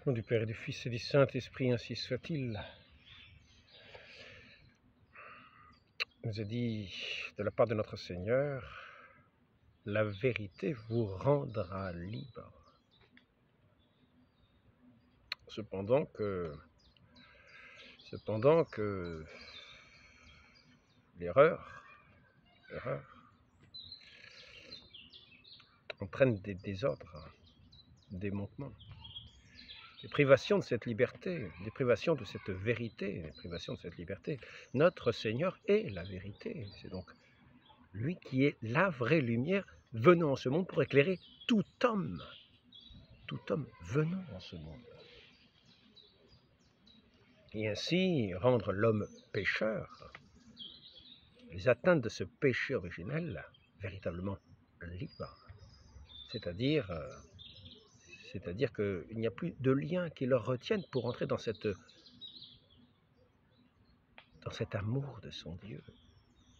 Au nom du Père et du Fils et du Saint-Esprit, ainsi soit-il. Il nous a dit de la part de notre Seigneur, la vérité vous rendra libre. Cependant que l'erreur entraîne des désordres, des manquements, des privations de cette liberté, des privations de cette vérité, des privations de cette liberté. Notre Seigneur est la vérité. C'est donc lui qui est la vraie lumière venant en ce monde pour éclairer tout homme venant en ce monde. Et ainsi rendre l'homme pécheur, les atteintes de ce péché originel, véritablement libre. C'est-à-dire qu'il n'y a plus de lien qui leur retienne pour entrer dans cet amour de son Dieu,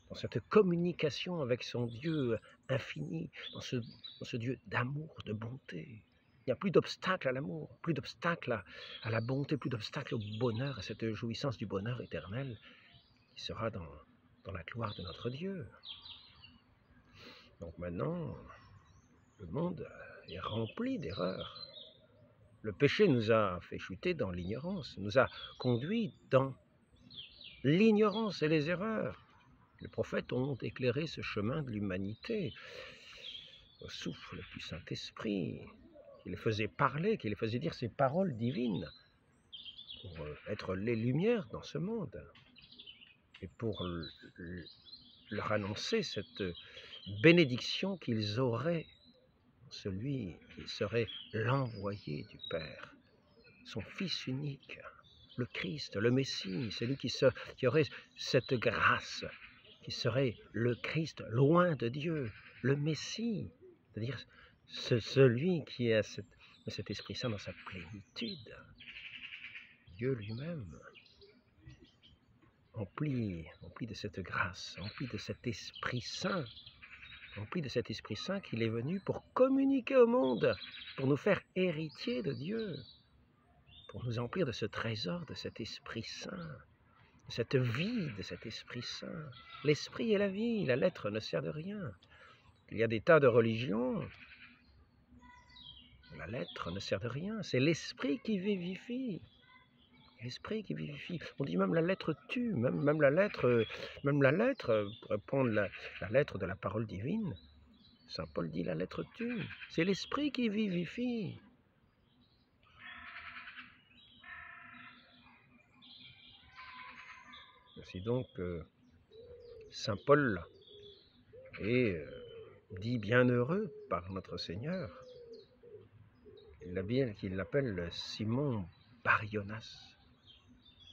dans cette communication avec son Dieu infini, dans ce Dieu d'amour, de bonté. Il n'y a plus d'obstacle à l'amour, plus d'obstacle à la bonté, plus d'obstacle au bonheur, à cette jouissance du bonheur éternel qui sera dans la gloire de notre Dieu. Donc maintenant, le monde est rempli d'erreurs. Le péché nous a fait chuter dans l'ignorance, nous a conduits dans l'ignorance et les erreurs. Les prophètes ont éclairé ce chemin de l'humanité au souffle du Saint-Esprit, qui les faisait parler, qui les faisait dire ces paroles divines pour être les lumières dans ce monde et pour leur annoncer cette bénédiction qu'ils auraient, celui qui serait l'envoyé du Père, son Fils unique, le Christ, le Messie, celui qui aurait cette grâce, qui serait le Christ loin de Dieu, le Messie, c'est-à-dire celui qui a cet Esprit Saint dans sa plénitude, Dieu lui-même, empli de cette grâce, empli de cet Esprit Saint, qu'il est venu pour communiquer au monde, pour nous faire héritiers de Dieu, pour nous emplir de ce trésor de cet Esprit Saint, de cette vie de cet Esprit Saint. L'Esprit est la vie, la lettre ne sert de rien. Il y a des tas de religions, la lettre ne sert de rien, c'est l'Esprit qui vivifie. L'Esprit qui vivifie. On dit même la lettre tue, même la lettre, pour prendre la lettre de la parole divine, Saint Paul dit la lettre tue. C'est l'Esprit qui vivifie. Ainsi donc, Saint Paul est dit bienheureux par notre Seigneur. Il l'appelle Simon Barionas,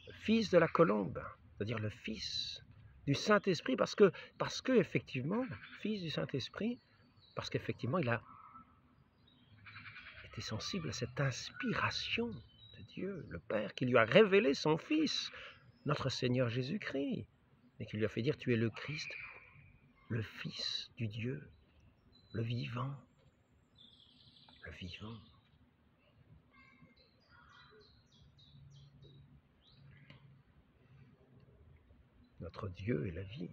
le fils de la colombe, c'est-à-dire le fils du Saint-Esprit, parce que effectivement, fils du Saint-Esprit, parce qu'effectivement, il a été sensible à cette inspiration de Dieu, le Père, qui lui a révélé son Fils, notre Seigneur Jésus-Christ, et qui lui a fait dire, tu es le Christ, le Fils du Dieu, le vivant, le vivant. Notre Dieu est la vie.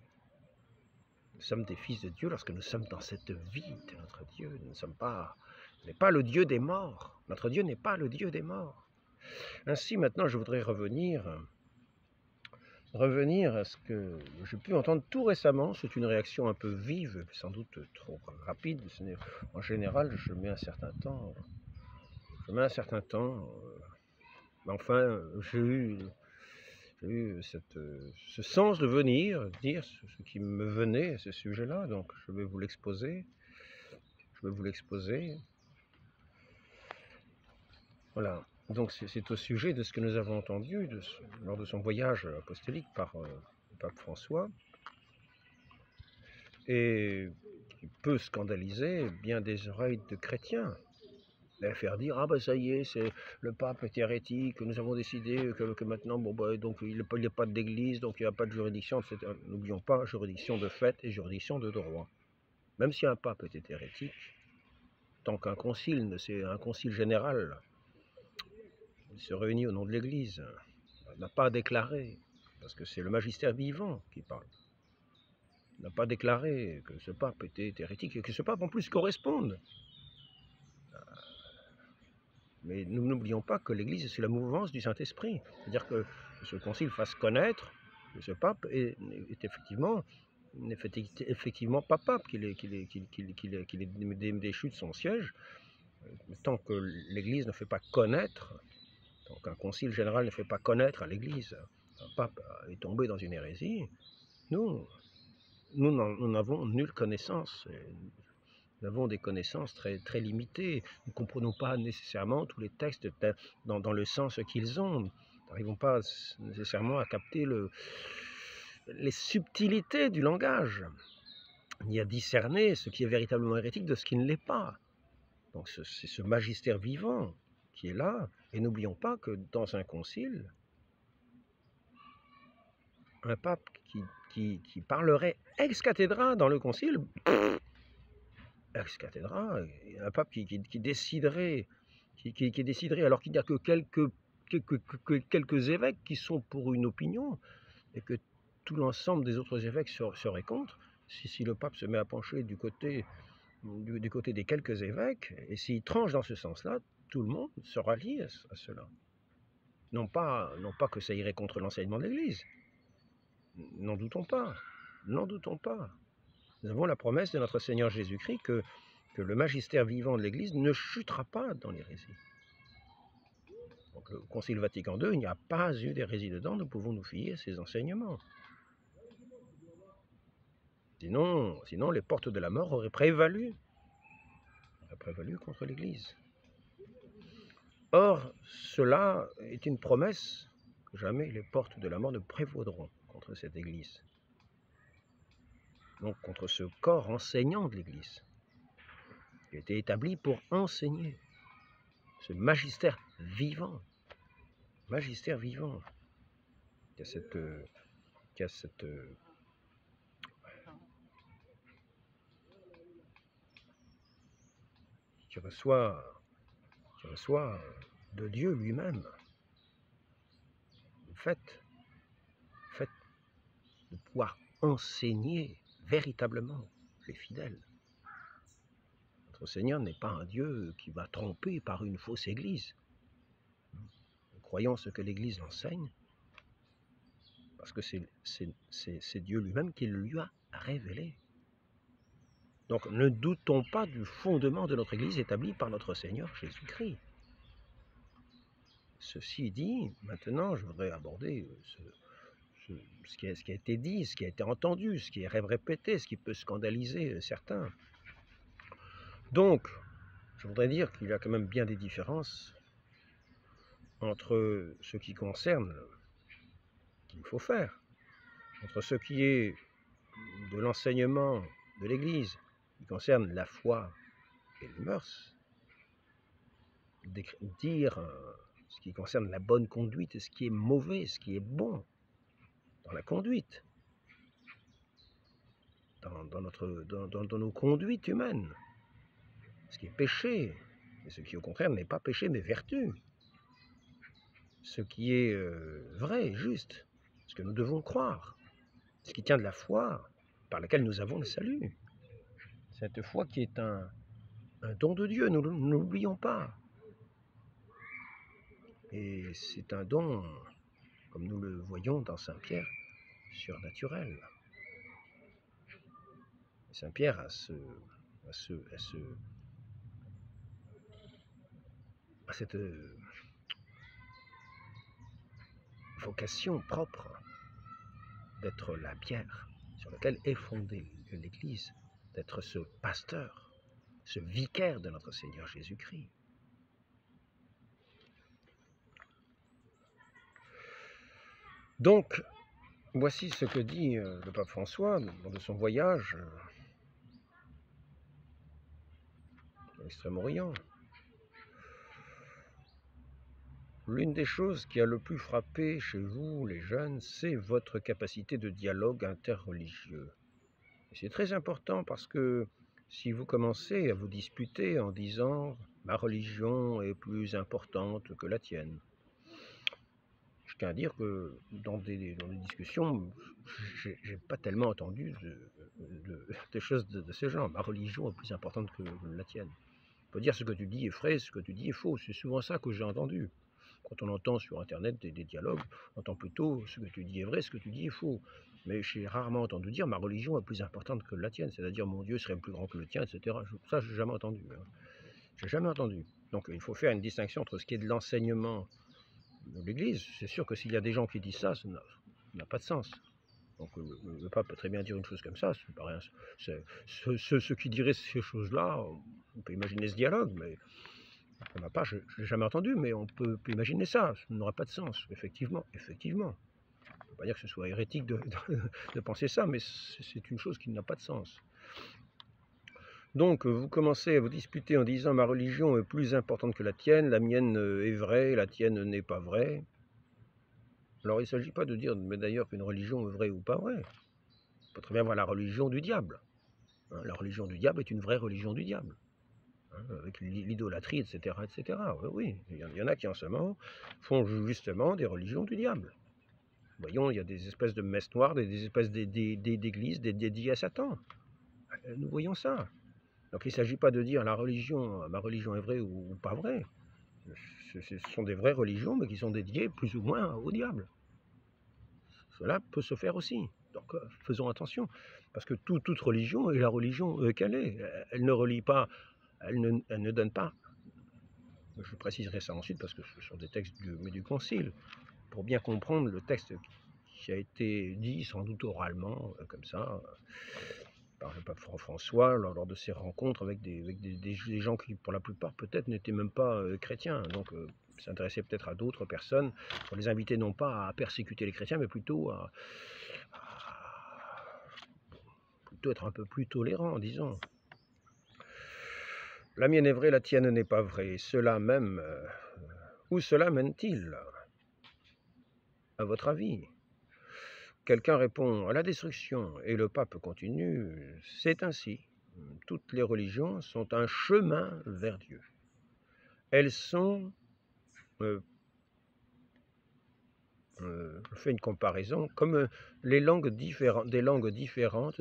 Nous sommes des fils de Dieu lorsque nous sommes dans cette vie de notre Dieu. Nous n'est pas le Dieu des morts. Notre Dieu n'est pas le Dieu des morts. Ainsi, maintenant, je voudrais revenir à ce que j'ai pu entendre tout récemment. C'est une réaction un peu vive, sans doute trop rapide. En général, je mets un certain temps. Mais enfin, j'ai eu ce sens de venir dire ce qui me venait à ce sujet-là. Donc, je vais vous l'exposer. Voilà. Donc, c'est au sujet de ce que nous avons entendu lors de son voyage apostolique par le pape François, et qui peut scandaliser bien des oreilles de chrétiens. Et faire dire, ah ben ça y est, le pape est hérétique, nous avons décidé que maintenant, donc il n'y a pas d'église, donc il n'y a pas de juridiction, etc. N'oublions pas, juridiction de fait et juridiction de droit. Même si un pape était hérétique, tant qu'un concile, c'est un concile général, il se réunit au nom de l'Église, n'a pas déclaré, parce que c'est le magistère vivant qui parle, n'a pas déclaré que ce pape était hérétique et que ce pape en plus corresponde. Mais nous n'oublions pas que l'Église, c'est la mouvance du Saint-Esprit. C'est-à-dire que ce concile fasse connaître que ce pape est effectivement pas pape, qu'il est déchu de son siège. Tant que l'Église ne fait pas connaître, tant qu'un concile général ne fait pas connaître à l'Église un pape est tombé dans une hérésie, nous n'avons nulle connaissance. Nous avons des connaissances très, très limitées. Nous ne comprenons pas nécessairement tous les textes dans le sens qu'ils ont. Nous n'arrivons pas nécessairement à capter les subtilités du langage, ni à discerner ce qui est véritablement hérétique de ce qui ne l'est pas. Donc c'est ce magistère vivant qui est là. Et n'oublions pas que dans un concile, un pape qui parlerait ex cathedra dans le concile, ex cathedra, un pape qui déciderait, qui déciderait alors qu'il n'y a que quelques évêques qui sont pour une opinion et que tout l'ensemble des autres évêques seraient contre. Si le pape se met à pencher du côté des quelques évêques, et s'il tranche dans ce sens-là, tout le monde se rallie à cela. Non pas que ça irait contre l'enseignement de l'Église, n'en doutons pas, n'en doutons pas. Nous avons la promesse de notre Seigneur Jésus-Christ que le magistère vivant de l'Église ne chutera pas dans l'hérésie. Donc le Concile Vatican II, il n'y a pas eu d'hérésie dedans, nous pouvons nous fier à ses enseignements. Sinon les portes de la mort auraient prévalu contre l'Église. Or, cela est une promesse que jamais les portes de la mort ne prévaudront contre cette Église. Donc contre ce corps enseignant de l'Église, qui a été établi pour enseigner, ce magistère vivant, qui reçoit de Dieu lui-même le fait de pouvoir enseigner véritablement les fidèles. Notre Seigneur n'est pas un Dieu qui va tromper par une fausse Église. Nous croyons ce que l'Église enseigne, parce que c'est Dieu lui-même qui le lui a révélé. Donc ne doutons pas du fondement de notre Église établi par notre Seigneur Jésus-Christ. Ceci dit, maintenant je voudrais aborder ce qui a été dit, ce qui a été entendu, ce qui est répété, ce qui peut scandaliser certains. Donc, je voudrais dire qu'il y a quand même bien des différences entre ce qui concerne qu'il faut faire, entre ce qui est de l'enseignement de l'Église, qui concerne la foi et les mœurs, dire ce qui concerne la bonne conduite et ce qui est mauvais, ce qui est bon dans la conduite, dans nos conduites humaines, ce qui est péché, et ce qui au contraire n'est pas péché mais vertu, ce qui est vrai, juste, ce que nous devons croire, ce qui tient de la foi par laquelle nous avons le salut. Cette foi qui est un don de Dieu, nous n'oublions pas. Et c'est un don, comme nous le voyons dans Saint Pierre, surnaturel. Saint Pierre a cette vocation propre d'être la pierre sur laquelle est fondée l'Église, d'être ce pasteur, ce vicaire de notre Seigneur Jésus-Christ. Donc, voici ce que dit le pape François lors de son voyage à l'Extrême-Orient. L'une des choses qui a le plus frappé chez vous, les jeunes, c'est votre capacité de dialogue interreligieux. Et c'est très important parce que si vous commencez à vous disputer en disant « ma religion est plus importante que la tienne », je tiens à dire que dans des discussions, j'ai pas tellement entendu de choses de ce genre. Ma religion est plus importante que la tienne. On peut dire ce que tu dis est vrai, ce que tu dis est faux. C'est souvent ça que j'ai entendu. Quand on entend sur Internet des dialogues, on entend plutôt ce que tu dis est vrai, ce que tu dis est faux. Mais j'ai rarement entendu dire ma religion est plus importante que la tienne, c'est-à-dire mon Dieu serait plus grand que le tien, etc. Ça, j'ai jamais entendu. Hein. J'ai jamais entendu. Donc il faut faire une distinction entre ce qui est de l'enseignement de l'Église. C'est sûr que s'il y a des gens qui disent ça, ça n'a pas de sens. Donc le pape peut très bien dire une chose comme ça, c'est pas rien. Ceux qui diraient ces choses-là, on peut imaginer ce dialogue, mais on n'a pas, je l'ai jamais entendu, mais on peut imaginer ça, ça n'aurait pas de sens, effectivement, effectivement. On ne peut pas dire que ce soit hérétique de penser ça, mais c'est une chose qui n'a pas de sens. Donc vous commencez à vous disputer en disant ma religion est plus importante que la tienne, la mienne est vraie, la tienne n'est pas vraie. Alors il ne s'agit pas de dire, mais d'ailleurs, qu'une religion est vraie ou pas vraie. On peut très bien voir la religion du diable. Hein, la religion du diable est une vraie religion du diable. Hein, avec l'idolâtrie, etc., etc. Oui, il y en a qui en ce moment font justement des religions du diable. Voyons, il y a des espèces de messes noires, des espèces d'églises dédiées à Satan. Nous voyons ça. Donc il ne s'agit pas de dire ma religion est vraie ou pas vraie. Ce sont des vraies religions, mais qui sont dédiées plus ou moins au diable. Cela peut se faire aussi. Donc faisons attention, parce que toute religion est la religion qu'elle est. Elle ne relie pas, elle ne donne pas. Je préciserai ça ensuite, parce que ce sont des textes du Concile. Pour bien comprendre le texte qui a été dit, sans doute oralement, comme ça, par le pape François, lors de ses rencontres avec des gens qui, pour la plupart, peut-être n'étaient même pas chrétiens. Donc s'intéresser peut-être à d'autres personnes, pour les inviter non pas à persécuter les chrétiens, mais plutôt à être un peu plus tolérant, disons. La mienne est vraie, la tienne n'est pas vraie. Cela même, où cela mène-t-il, à votre avis? Quelqu'un répond à la destruction, et le pape continue, c'est ainsi. Toutes les religions sont un chemin vers Dieu. Elles sont, je fais une comparaison, comme des langues différentes,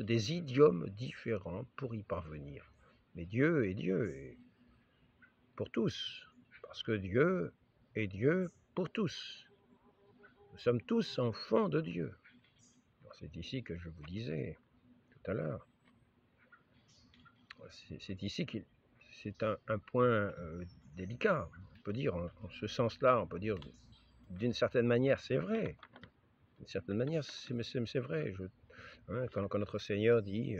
des idiomes différents pour y parvenir. Mais Dieu est Dieu et pour tous, parce que Dieu est Dieu pour tous. Nous sommes tous enfants de Dieu. C'est ici que je vous disais tout à l'heure. C'est ici que c'est un point délicat. On peut dire, en ce sens-là, on peut dire, d'une certaine manière, c'est vrai. D'une certaine manière, c'est vrai. Hein, quand notre Seigneur dit,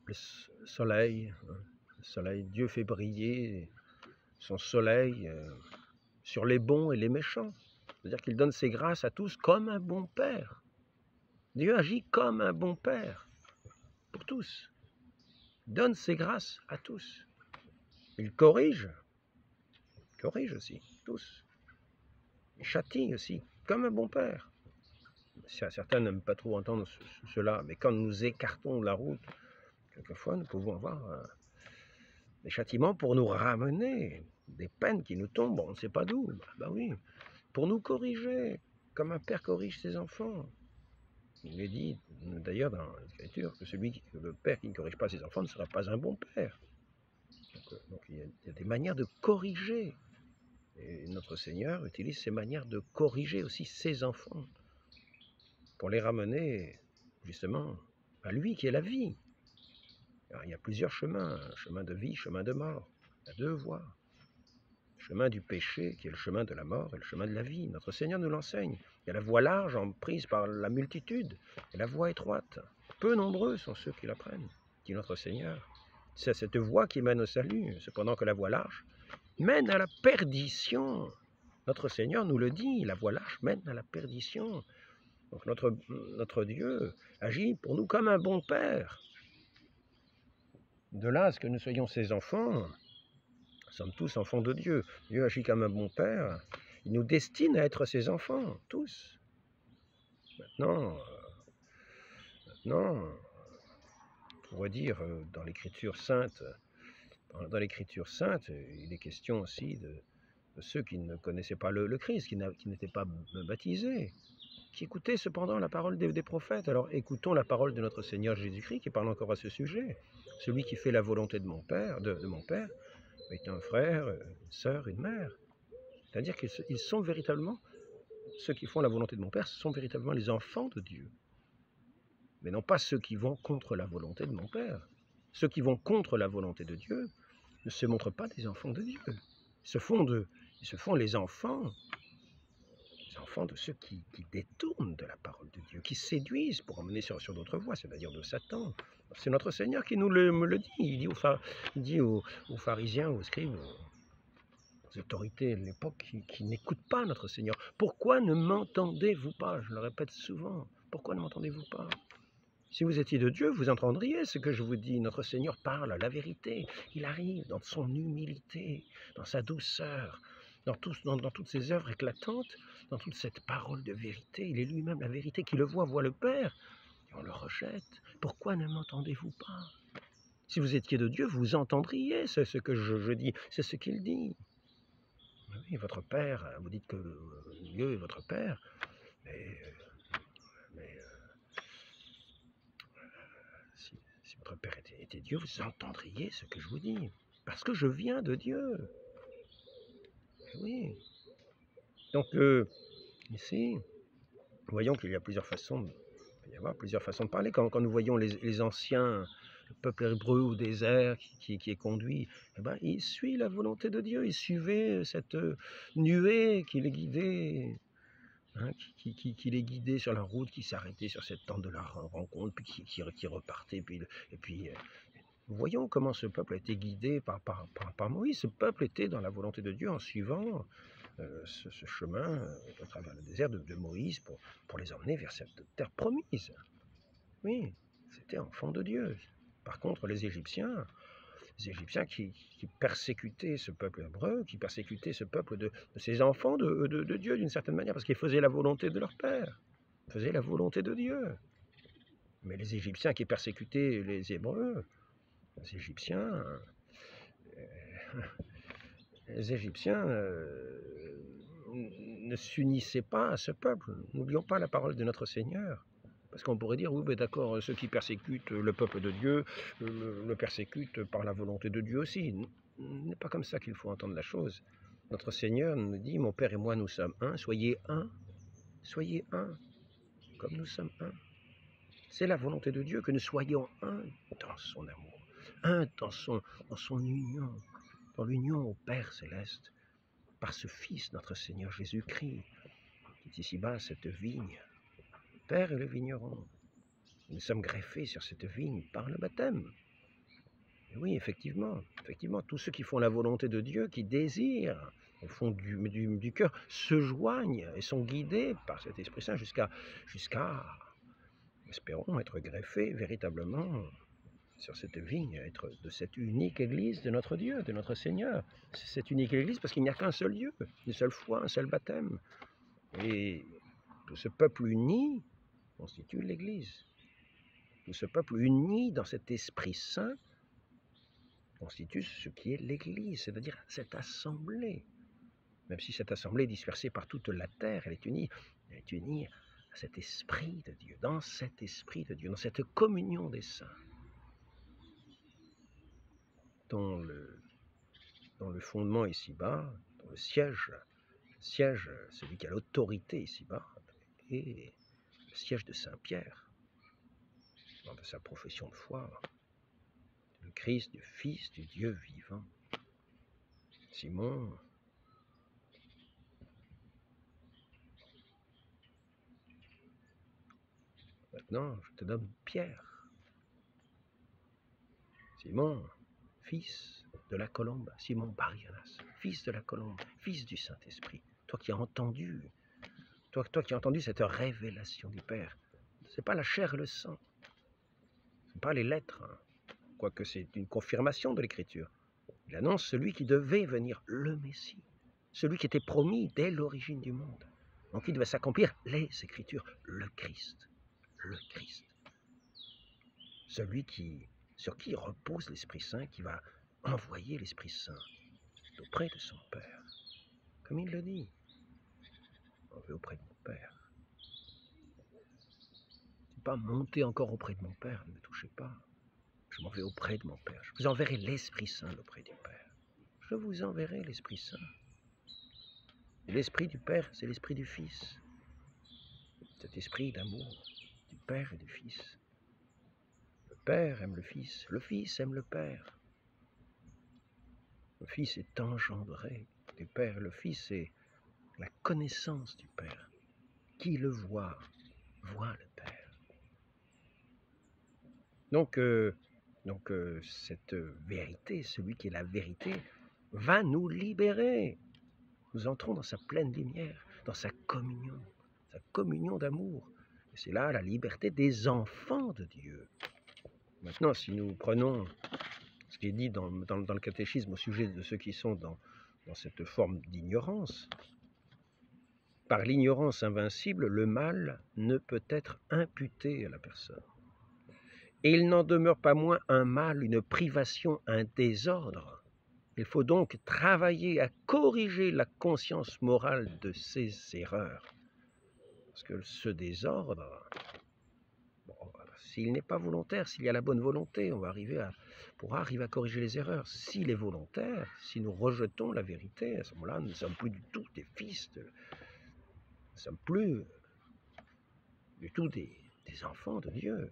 le soleil, Dieu fait briller son soleil sur les bons et les méchants. C'est-à-dire qu'il donne ses grâces à tous comme un bon père. Dieu agit comme un bon père pour tous. Il donne ses grâces à tous. Il corrige aussi, tous. Il châtie aussi, comme un bon père. Certains n'aiment pas trop entendre cela, mais quand nous écartons de la route, quelquefois nous pouvons avoir des châtiments pour nous ramener, des peines qui nous tombent, on ne sait pas d'où. Ben oui, pour nous corriger, comme un père corrige ses enfants. Il est dit, d'ailleurs, dans l'Écriture, que le père qui ne corrige pas ses enfants ne sera pas un bon père. Donc il y a des manières de corriger. Et notre Seigneur utilise ces manières de corriger aussi ses enfants pour les ramener justement à lui qui est la vie. Alors, il y a plusieurs chemins, chemin de vie, chemin de mort. Il y a deux voies. Le chemin du péché qui est le chemin de la mort et le chemin de la vie. Notre Seigneur nous l'enseigne. Il y a la voie large prise par la multitude et la voie étroite. Peu nombreux sont ceux qui la prennent, dit notre Seigneur. C'est cette voie qui mène au salut, cependant que la voie large mène à la perdition. Notre Seigneur nous le dit, la voie large mène à la perdition. Donc notre Dieu agit pour nous comme un bon père. De là à ce que nous soyons ses enfants, nous sommes tous enfants de Dieu. Dieu agit comme un bon père. Il nous destine à être ses enfants, tous. Maintenant, on pourrait dire dans l'Écriture sainte, il est question aussi ceux qui ne connaissaient pas le Christ, qui n'étaient pas baptisés, qui écoutaient cependant la parole des prophètes. Alors écoutons la parole de notre Seigneur Jésus-Christ qui parle encore à ce sujet. Celui qui fait la volonté de mon Père, est un frère, une sœur, une mère. C'est-à-dire qu'ils sont véritablement, ceux qui font la volonté de mon Père, ce sont véritablement les enfants de Dieu. Mais non pas ceux qui vont contre la volonté de mon Père. Ceux qui vont contre la volonté de Dieu ne se montrent pas des enfants de Dieu. Ils se font les enfants de ceux qui détournent de la parole de Dieu, qui séduisent pour emmener sur d'autres voies, c'est-à-dire de Satan. C'est notre Seigneur qui me le dit. Il dit aux pharisiens, aux scribes, aux autorités de l'époque qui n'écoutent pas notre Seigneur. Pourquoi ne m'entendez-vous pas? Je le répète souvent. Pourquoi ne m'entendez-vous pas? Si vous étiez de Dieu, vous entendriez ce que je vous dis. Notre Seigneur parle la vérité. Il arrive dans son humilité, dans sa douceur, dans toutes ses œuvres éclatantes, dans toute cette parole de vérité. Il est lui-même la vérité. Qui le voit le Père. Et on le rejette. Pourquoi ne m'entendez-vous pas? Si vous étiez de Dieu, vous entendriez ce que je dis. C'est ce qu'il dit. Oui, votre Père, vous dites que Dieu est votre Père, mais si votre Père était Dieu, vous entendriez ce que je vous dis, parce que je viens de Dieu. Oui. Donc, ici, voyons qu'il y a plusieurs façons de parler. Quand nous voyons les anciens, le peuple hébreu au désert qui est conduit, eh ben, il suit la volonté de Dieu, il suivait cette nuée qui les guidait, hein, qui les guidait sur la route, qui s'arrêtait sur cette tente de la rencontre, puis qui repartait. Et puis, voyons comment ce peuple a été guidé par Moïse. Ce peuple était dans la volonté de Dieu en suivant ce chemin à travers le désert de Moïse pour les emmener vers cette terre promise. Oui, c'était enfant de Dieu. Par contre, les Égyptiens qui persécutaient ce peuple hébreu, qui persécutaient ce peuple de ces enfants de Dieu d'une certaine manière, parce qu'ils faisaient la volonté de leur Père, faisaient la volonté de Dieu. Mais les Égyptiens qui persécutaient les Hébreux, les Égyptiens ne s'unissaient pas à ce peuple. N'oublions pas la parole de notre Seigneur. Parce qu'on pourrait dire, oui, ben d'accord, ceux qui persécutent le peuple de Dieu le persécutent par la volonté de Dieu aussi. Ce n'est pas comme ça qu'il faut entendre la chose. Notre Seigneur nous dit, mon Père et moi, nous sommes un, soyez un, comme nous sommes un. C'est la volonté de Dieu que nous soyons un dans son amour, un dans son union, dans l'union au Père céleste, par ce Fils, notre Seigneur Jésus-Christ, qui est ici-bas cette vigne. Le Père est le vigneron. Nous sommes greffés sur cette vigne par le baptême. Et oui, effectivement, tous ceux qui font la volonté de Dieu, qui désirent, au fond du cœur, se joignent et sont guidés par cet Esprit Saint jusqu'à espérons, être greffés véritablement sur cette vigne, être de cette unique Église de notre Dieu, de notre Seigneur. C'est cette unique Église parce qu'il n'y a qu'un seul Dieu, une seule foi, un seul baptême. Et tout ce peuple uni constitue l'Église. Tout ce peuple uni dans cet Esprit Saint constitue ce qui est l'Église, c'est-à-dire cette assemblée. Même si cette assemblée est dispersée par toute la terre, elle est unie à cet Esprit de Dieu, dans cet Esprit de Dieu, dans cette communion des saints, dont le fondement ici-bas, dont le siège, celui qui a l'autorité ici-bas, est le siège de Saint-Pierre, de sa profession de foi, le Christ, du Fils du Dieu vivant. Simon, maintenant je te donne Pierre. Simon, fils de la colombe, Simon Barianas, fils de la colombe, fils du Saint-Esprit, toi qui as entendu, cette révélation du Père. Ce n'est pas la chair et le sang, ce n'est pas les lettres, quoique c'est une confirmation de l'Écriture. Il annonce celui qui devait venir, le Messie, celui qui était promis dès l'origine du monde. Donc il devait s'accomplir les Écritures, le Christ, celui sur qui repose l'Esprit Saint, qui va envoyer l'Esprit Saint auprès de son Père. comme il le dit. Je m'en vais auprès de mon Père. C'est pas monter encore auprès de mon Père, ne me touchez pas. Je m'en vais auprès de mon Père. Je vous enverrai l'Esprit Saint auprès du Père. Je vous enverrai l'Esprit Saint. L'Esprit du Père, c'est l'Esprit du Fils. Cet esprit d'amour du Père et du Fils. Le Père aime le Fils aime le Père. Le Fils est engendré du Père. Le Fils est la connaissance du Père. Qui le voit le Père. Donc cette vérité, celui qui est la vérité, va nous libérer. Nous entrons dans sa pleine lumière, dans sa communion d'amour. Et c'est là la liberté des enfants de Dieu. Maintenant, si nous prenons ce qui est dit dans le catéchisme au sujet de ceux qui sont dans cette forme d'ignorance, par l'ignorance invincible, le mal ne peut être imputé à la personne. Et il n'en demeure pas moins un mal, une privation, un désordre. Il faut donc travailler à corriger la conscience morale de ces erreurs. Parce que ce désordre, s'il n'est pas volontaire, s'il y a la bonne volonté, on pourra arriver à corriger les erreurs. S'il est volontaire, si nous rejetons la vérité, à ce moment-là, nous ne sommes plus du tout des fils, nous ne sommes plus du tout des enfants de Dieu.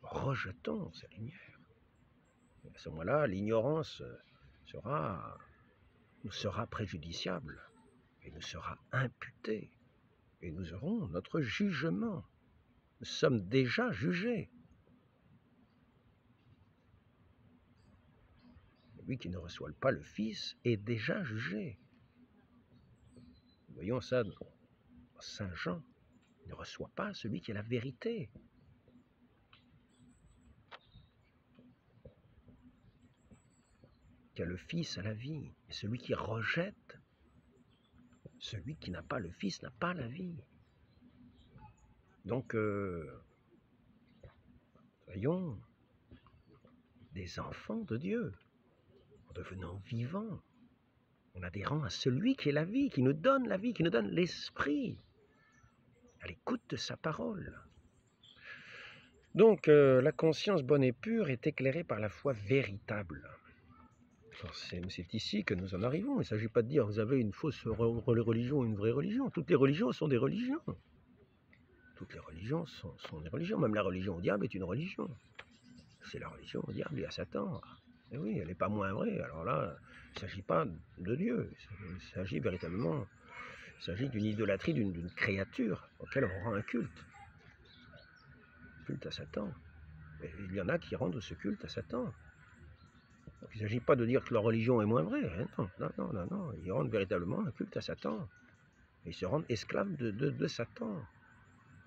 Rejetons sa lumière. Et à ce moment-là, l'ignorance nous sera préjudiciable et nous sera imputée. Et nous aurons notre jugement. Nous sommes déjà jugés. Lui qui ne reçoit pas le Fils est déjà jugé. Nous voyons ça dans Saint Jean. Il ne reçoit pas celui qui est la vérité. Qui a le Fils à la vie. Et celui qui rejette, celui qui n'a pas le Fils n'a pas la vie. Donc, soyons des enfants de Dieu, en devenant vivants, en adhérant à celui qui est la vie, qui nous donne la vie, qui nous donne l'esprit, à l'écoute de sa parole. Donc, la conscience bonne et pure est éclairée par la foi véritable. C'est ici que nous en arrivons. Il ne s'agit pas de dire vous avez une fausse religion ou une vraie religion. Toutes les religions sont des religions. Toutes les religions sont des religions. Même la religion au diable est une religion. C'est la religion au diable et à Satan. Et oui, elle n'est pas moins vraie. Alors là, il ne s'agit pas de Dieu. Il s'agit véritablement, d'une idolâtrie d'une créature auquel on rend un culte. Culte à Satan. Et il y en a qui rendent ce culte à Satan. Donc il ne s'agit pas de dire que leur religion est moins vraie. Hein. Non. Ils rendent véritablement un culte à Satan. Ils se rendent esclaves de Satan.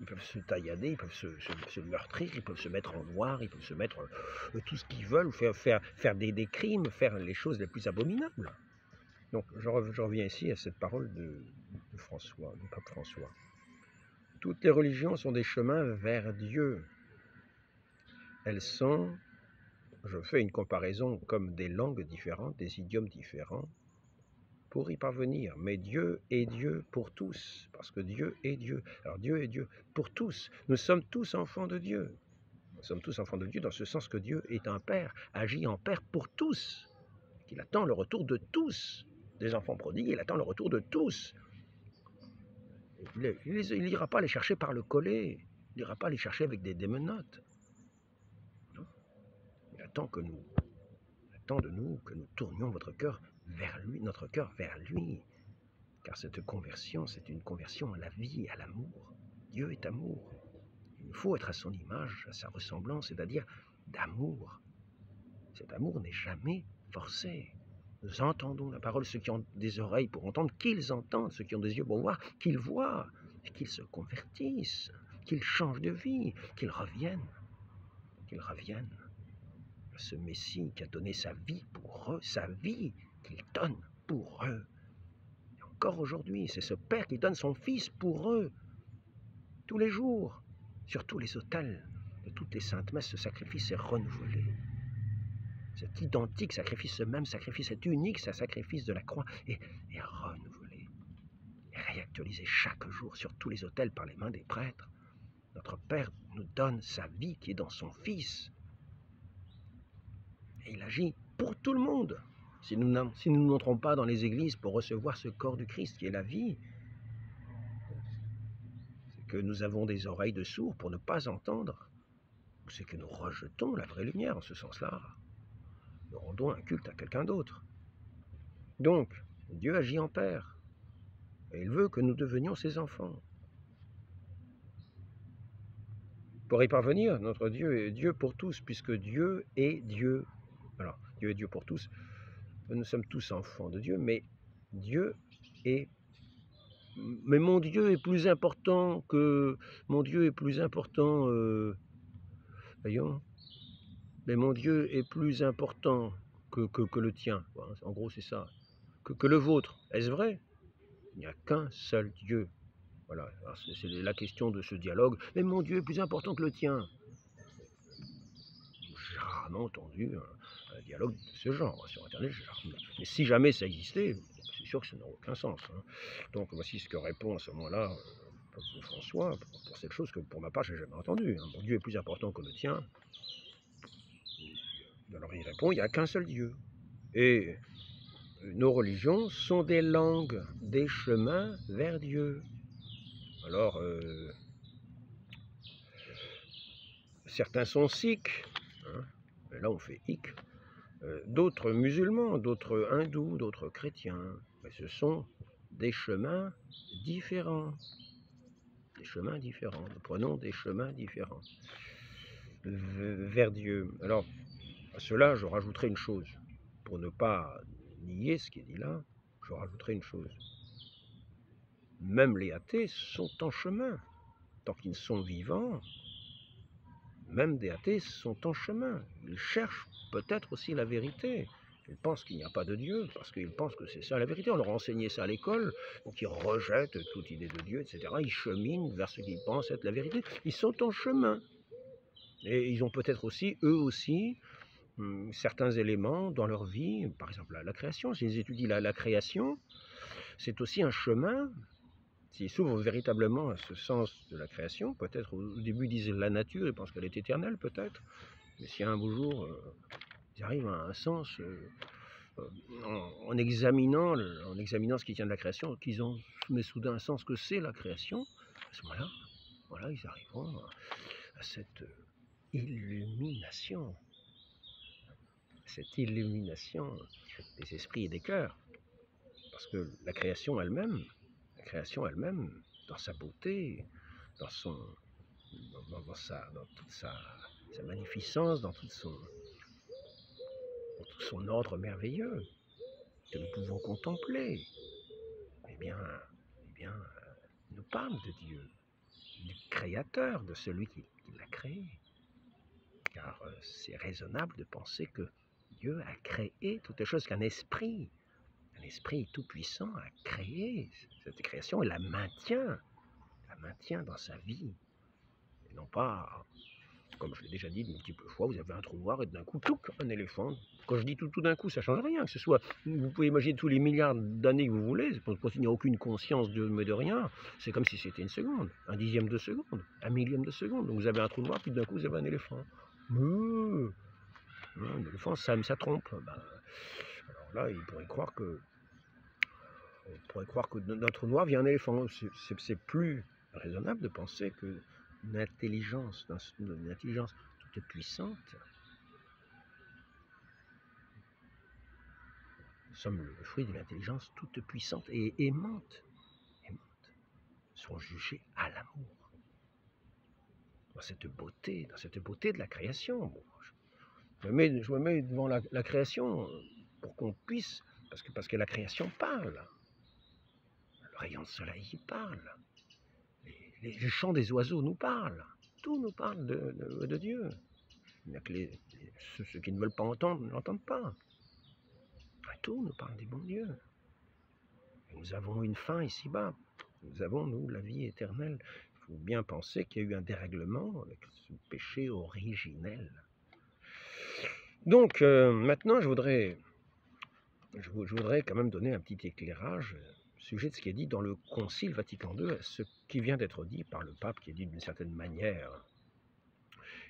Ils peuvent se taillader, ils peuvent se meurtrir, ils peuvent se mettre en noir, ils peuvent se mettre tout ce qu'ils veulent, faire des crimes, faire les choses les plus abominables. Donc je reviens ici à cette parole de François, du pape François. Toutes les religions sont des chemins vers Dieu. Elles sont, je fais une comparaison comme des langues différentes, des idiomes différents, pour y parvenir. Mais Dieu est Dieu pour tous, parce que Dieu est Dieu. Alors Dieu est Dieu pour tous. Nous sommes tous enfants de Dieu. Nous sommes tous enfants de Dieu dans ce sens que Dieu est un Père, agit en Père pour tous, qu'il attend le retour de tous. Des enfants prodigues, il attend le retour de tous. Il n'ira pas les chercher par le collet, il n'ira pas les chercher avec des menottes. Non. Il attend de nous que nous tournions notre cœur vers lui. Car cette conversion, c'est une conversion à la vie, à l'amour. Dieu est amour. Il faut être à son image, à sa ressemblance, c'est-à-dire d'amour. Cet amour n'est jamais forcé. Nous entendons la parole, ceux qui ont des oreilles pour entendre, qu'ils entendent, ceux qui ont des yeux pour voir, qu'ils voient, et qu'ils se convertissent, qu'ils changent de vie, qu'ils reviennent à ce Messie qui a donné sa vie pour eux, sa vie qu'il donne pour eux. Et encore aujourd'hui, c'est ce Père qui donne son Fils pour eux, tous les jours, sur tous les autels de toutes les saintes messes, ce sacrifice est renouvelé. cet identique sacrifice, ce même sacrifice, cet unique sacrifice de la croix est renouvelé, est réactualisé chaque jour sur tous les autels par les mains des prêtres. Notre Père nous donne sa vie qui est dans son Fils. Et il agit pour tout le monde. Si nous ne nous montrons pas dans les églises pour recevoir ce corps du Christ qui est la vie, c'est que nous avons des oreilles de sourds pour ne pas entendre. C'est que nous rejetons la vraie lumière en ce sens-là. Nous rendons un culte à quelqu'un d'autre. Donc, Dieu agit en Père. Et il veut que nous devenions ses enfants. Pour y parvenir, notre Dieu est Dieu pour tous, puisque Dieu est Dieu. Alors, Dieu est Dieu pour tous. Nous sommes tous enfants de Dieu, mais Dieu est... Mais mon Dieu est plus important que... Mon Dieu est plus important... Voyons. Mais mon Dieu est plus important que le tien. En gros, c'est ça. Que le vôtre. Est-ce vrai? Il n'y a qu'un seul Dieu. Voilà, c'est la question de ce dialogue. Mais mon Dieu est plus important que le tien. J'ai rarement entendu un dialogue de ce genre sur Internet. Mais si jamais ça existait, c'est sûr que ça n'aurait aucun sens. Donc voici ce que répond à ce moment-là François pour cette chose que pour ma part, je n'ai jamais entendue. Mon Dieu est plus important que le tien. Alors il répond, il n'y a qu'un seul Dieu. Et nos religions sont des langues, des chemins vers Dieu. Alors, certains sont sikhs, et là on fait hic, d'autres musulmans, d'autres hindous, d'autres chrétiens. Mais ce sont des chemins différents. Des chemins différents. Nous prenons des chemins différents vers Dieu. Alors, à cela, je rajouterai une chose. Pour ne pas nier ce qui est dit là, je rajouterai une chose. Même les athées sont en chemin. Tant qu'ils sont vivants, même des athées sont en chemin. Ils cherchent peut-être aussi la vérité. Ils pensent qu'il n'y a pas de Dieu, parce qu'ils pensent que c'est ça la vérité. On leur a enseigné ça à l'école, donc ils rejettent toute idée de Dieu, etc. Ils cheminent vers ce qu'ils pensent être la vérité. Ils sont en chemin. Et ils ont peut-être aussi, eux aussi, certains éléments dans leur vie, par exemple la création. S'ils étudient la création, c'est aussi un chemin. S'ils s'ouvrent véritablement à ce sens de la création, peut-être au début ils disent la nature, ils pensent qu'elle est éternelle peut-être, mais si un beau jour ils arrivent à un sens en examinant ce qui tient de la création, qu'ils ont mais soudain un sens que c'est la création, à ce moment-là, voilà, ils arriveront à cette illumination des esprits et des cœurs, parce que la création elle-même, dans sa beauté, dans toute sa magnificence, dans tout son ordre merveilleux, que nous pouvons contempler, eh bien, nous parle de Dieu, du Créateur, de celui qui l'a créé. Car c'est raisonnable de penser que Dieu a créé toutes les choses, qu'un esprit tout-puissant a créé cette création et la maintient dans sa vie. Et non pas, comme je l'ai déjà dit de multiples fois, vous avez un trou noir et d'un coup, touc, un éléphant. Quand je dis tout d'un coup, ça ne change rien. Que ce soit, vous pouvez imaginer tous les milliards d'années que vous voulez, parce qu'il n'y a aucune conscience de rien. C'est comme si c'était une seconde, un dixième de seconde, un millième de seconde. Donc vous avez un trou noir, puis d'un coup, vous avez un éléphant. Un éléphant, ça trompe. Alors là, il pourrait croire que notre noir vient un éléphant. C'est plus raisonnable de penser que une intelligence toute puissante, nous sommes le fruit d'une intelligence toute puissante et aimante, sont jugés à l'amour. Dans cette beauté de la création. Bon, je me mets devant la création pour qu'on puisse, parce que la création parle. Le rayon de soleil y parle. Les chants des oiseaux nous parlent. Tout nous parle de Dieu. Il n'y a que ceux qui ne veulent pas entendre ne l'entendent pas. Tout nous parle du bon Dieu. Et nous avons une fin ici-bas. Nous avons, nous, la vie éternelle. Il faut bien penser qu'il y a eu un dérèglement avec ce péché originel. Donc, maintenant, je voudrais quand même donner un petit éclairage au sujet de ce qui est dit dans le Concile Vatican II, ce qui vient d'être dit par le pape, qui est dit d'une certaine manière.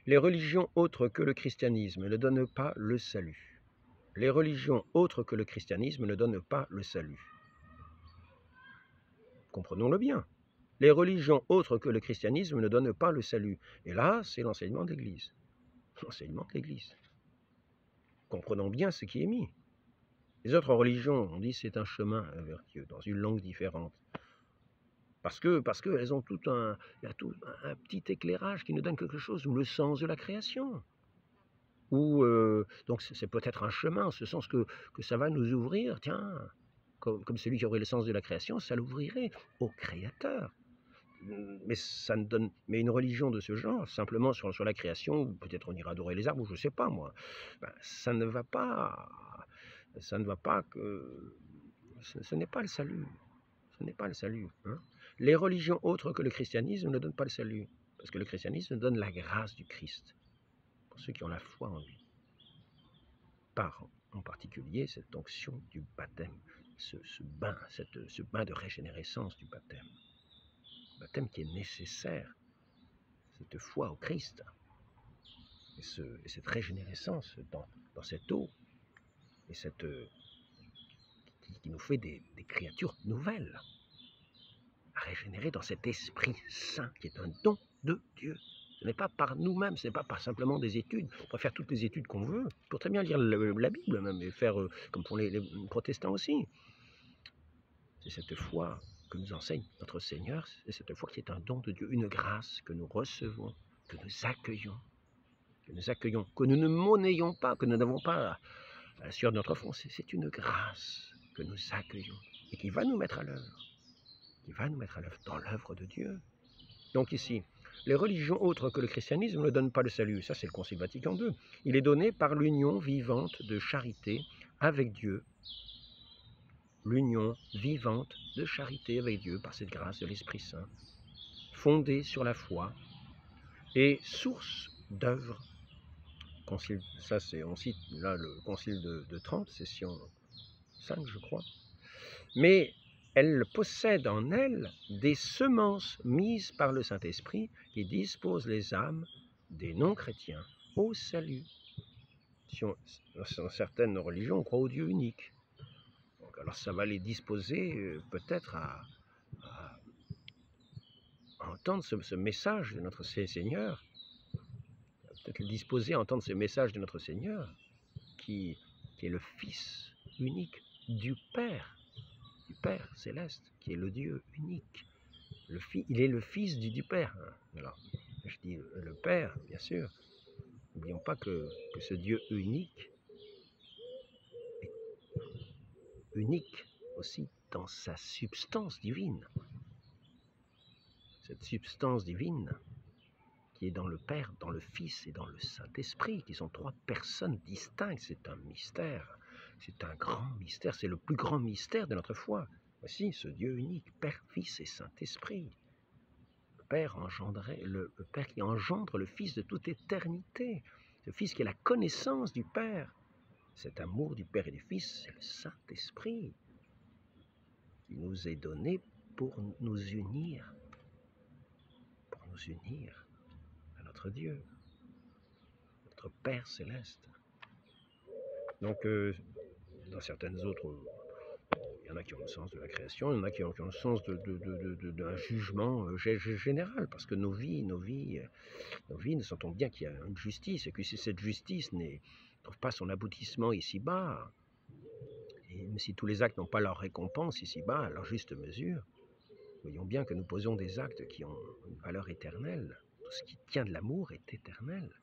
Les religions autres que le christianisme ne donnent pas le salut. Les religions autres que le christianisme ne donnent pas le salut. Comprenons-le bien. Les religions autres que le christianisme ne donnent pas le salut. Et là, c'est l'enseignement de l'Église. L'enseignement de l'Église. Comprenons bien ce qui est mis. Les autres religions, on dit c'est un chemin vers Dieu, dans une langue différente. Parce que elles ont il y a tout un petit éclairage qui nous donne quelque chose, ou le sens de la création. Ou donc c'est peut-être un chemin, en ce sens que ça va nous ouvrir, tiens, comme celui qui aurait le sens de la création, ça l'ouvrirait au Créateur. Mais une religion de ce genre, simplement sur la création, ou peut-être on ira adorer les arbres, ou je ne sais pas moi, ça ne va pas que... Ce n'est pas le salut. Ce n'est pas le salut. Hein. Les religions autres que le christianisme ne donnent pas le salut, parce que le christianisme donne la grâce du Christ, pour ceux qui ont la foi en lui. Par en particulier cette onction du baptême, ce bain de régénérescence du baptême. Le baptême qui est nécessaire, cette foi au Christ, et cette régénérescence dans cette eau, et qui nous fait des créatures nouvelles, à régénérer dans cet Esprit Saint qui est un don de Dieu. Ce n'est pas par nous-mêmes, ce n'est pas par simplement des études. On peut faire toutes les études qu'on veut. On peut très bien lire la Bible même et faire comme pour les protestants aussi. C'est cette foi que nous enseigne notre Seigneur, c'est cette foi qui est un don de Dieu, une grâce que nous recevons, que nous accueillons, que nous ne monnayons pas, que nous n'avons pas sur notre front. C'est une grâce que nous accueillons et qui va nous mettre à l'œuvre. Dans l'œuvre de Dieu. Donc ici, les religions autres que le christianisme ne donnent pas le salut. Ça, c'est le Concile Vatican II. Il est donné par l'union vivante de charité avec Dieu. L'union vivante de charité avec Dieu par cette grâce de l'Esprit Saint, fondée sur la foi et source d'œuvre. Ça, on cite là le Concile de Trente, session 5, je crois. Mais elle possède en elle des semences mises par le Saint-Esprit qui disposent les âmes des non-chrétiens au salut. Dans certaines religions, on croit au Dieu unique. Donc, alors ça va les disposer peut-être à entendre ce message de notre Seigneur, peut-être les disposer à entendre ce message de notre Seigneur, qui est le Fils unique du Père céleste, qui est le Dieu unique. Il est le Fils du Père. Alors, je dis le Père, bien sûr. N'oublions pas que ce Dieu unique est unique aussi dans sa substance divine. Cette substance divine qui est dans le Père, dans le Fils et dans le Saint-Esprit, qui sont trois personnes distinctes. C'est un mystère. C'est un grand mystère. C'est le plus grand mystère de notre foi. Voici ce Dieu unique, Père, Fils et Saint-Esprit. Le Père qui engendre le Fils de toute éternité. Ce Fils qui est la connaissance du Père. Cet amour du Père et du Fils, c'est le Saint-Esprit qui nous est donné pour nous unir. À notre Dieu, notre Père céleste. Donc, dans certaines autres, il y en a qui ont le sens de la création, il y en a qui ont le sens d'un jugement général, parce que nos vies, nous sentons bien qu'il y a une justice, et que si cette justice ne trouve pas son aboutissement ici-bas, et même si tous les actes n'ont pas leur récompense ici-bas, à leur juste mesure, voyons bien que nous posons des actes qui ont une valeur éternelle. Tout ce qui tient de l'amour est éternel.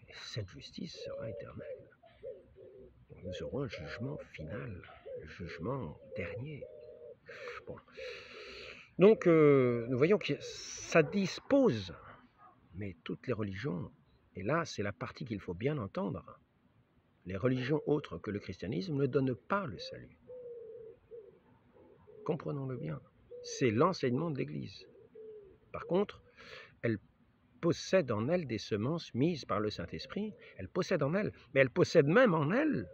Et cette justice sera éternelle. Donc nous aurons un jugement final, le jugement dernier. Bon. Donc nous voyons que ça dispose, mais toutes les religions, et là c'est la partie qu'il faut bien entendre, les religions autres que le christianisme ne donnent pas le salut. Comprenons-le bien. C'est l'enseignement de l'Église. Par contre, elles possède en elle des semences mises par le Saint-Esprit. Elle possède en elle, mais elle possède même en elle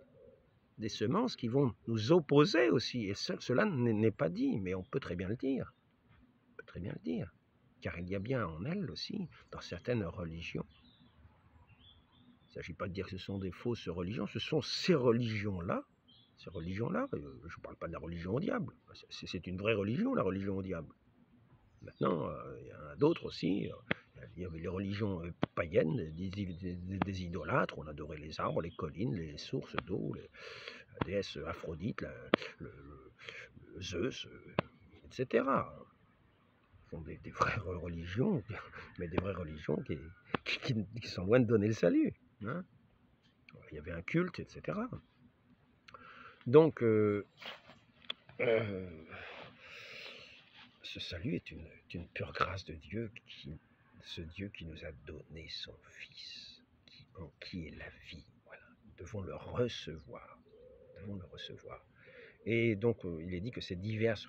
des semences qui vont nous opposer aussi. Et cela n'est pas dit, mais on peut très bien le dire. On peut très bien le dire. Car il y a bien en elle aussi, dans certaines religions. Il ne s'agit pas de dire que ce sont des fausses religions, ce sont ces religions-là. Ces religions-là, je ne parle pas de la religion au diable. C'est une vraie religion, la religion au diable. Maintenant, il y en a d'autres aussi. Il y avait les religions païennes, des idolâtres. On adorait les arbres, les collines, les sources d'eau, la déesse Aphrodite, le Zeus, etc. Ce sont des vraies religions, mais des vraies religions qui sont loin de donner le salut. Hein. Il y avait un culte, etc. Donc, ce salut est une pure grâce de Dieu, ce Dieu qui nous a donné son Fils, en qui est la vie. Voilà. Nous devons le recevoir. Nous devons le recevoir. Et donc, il est dit que ces diverses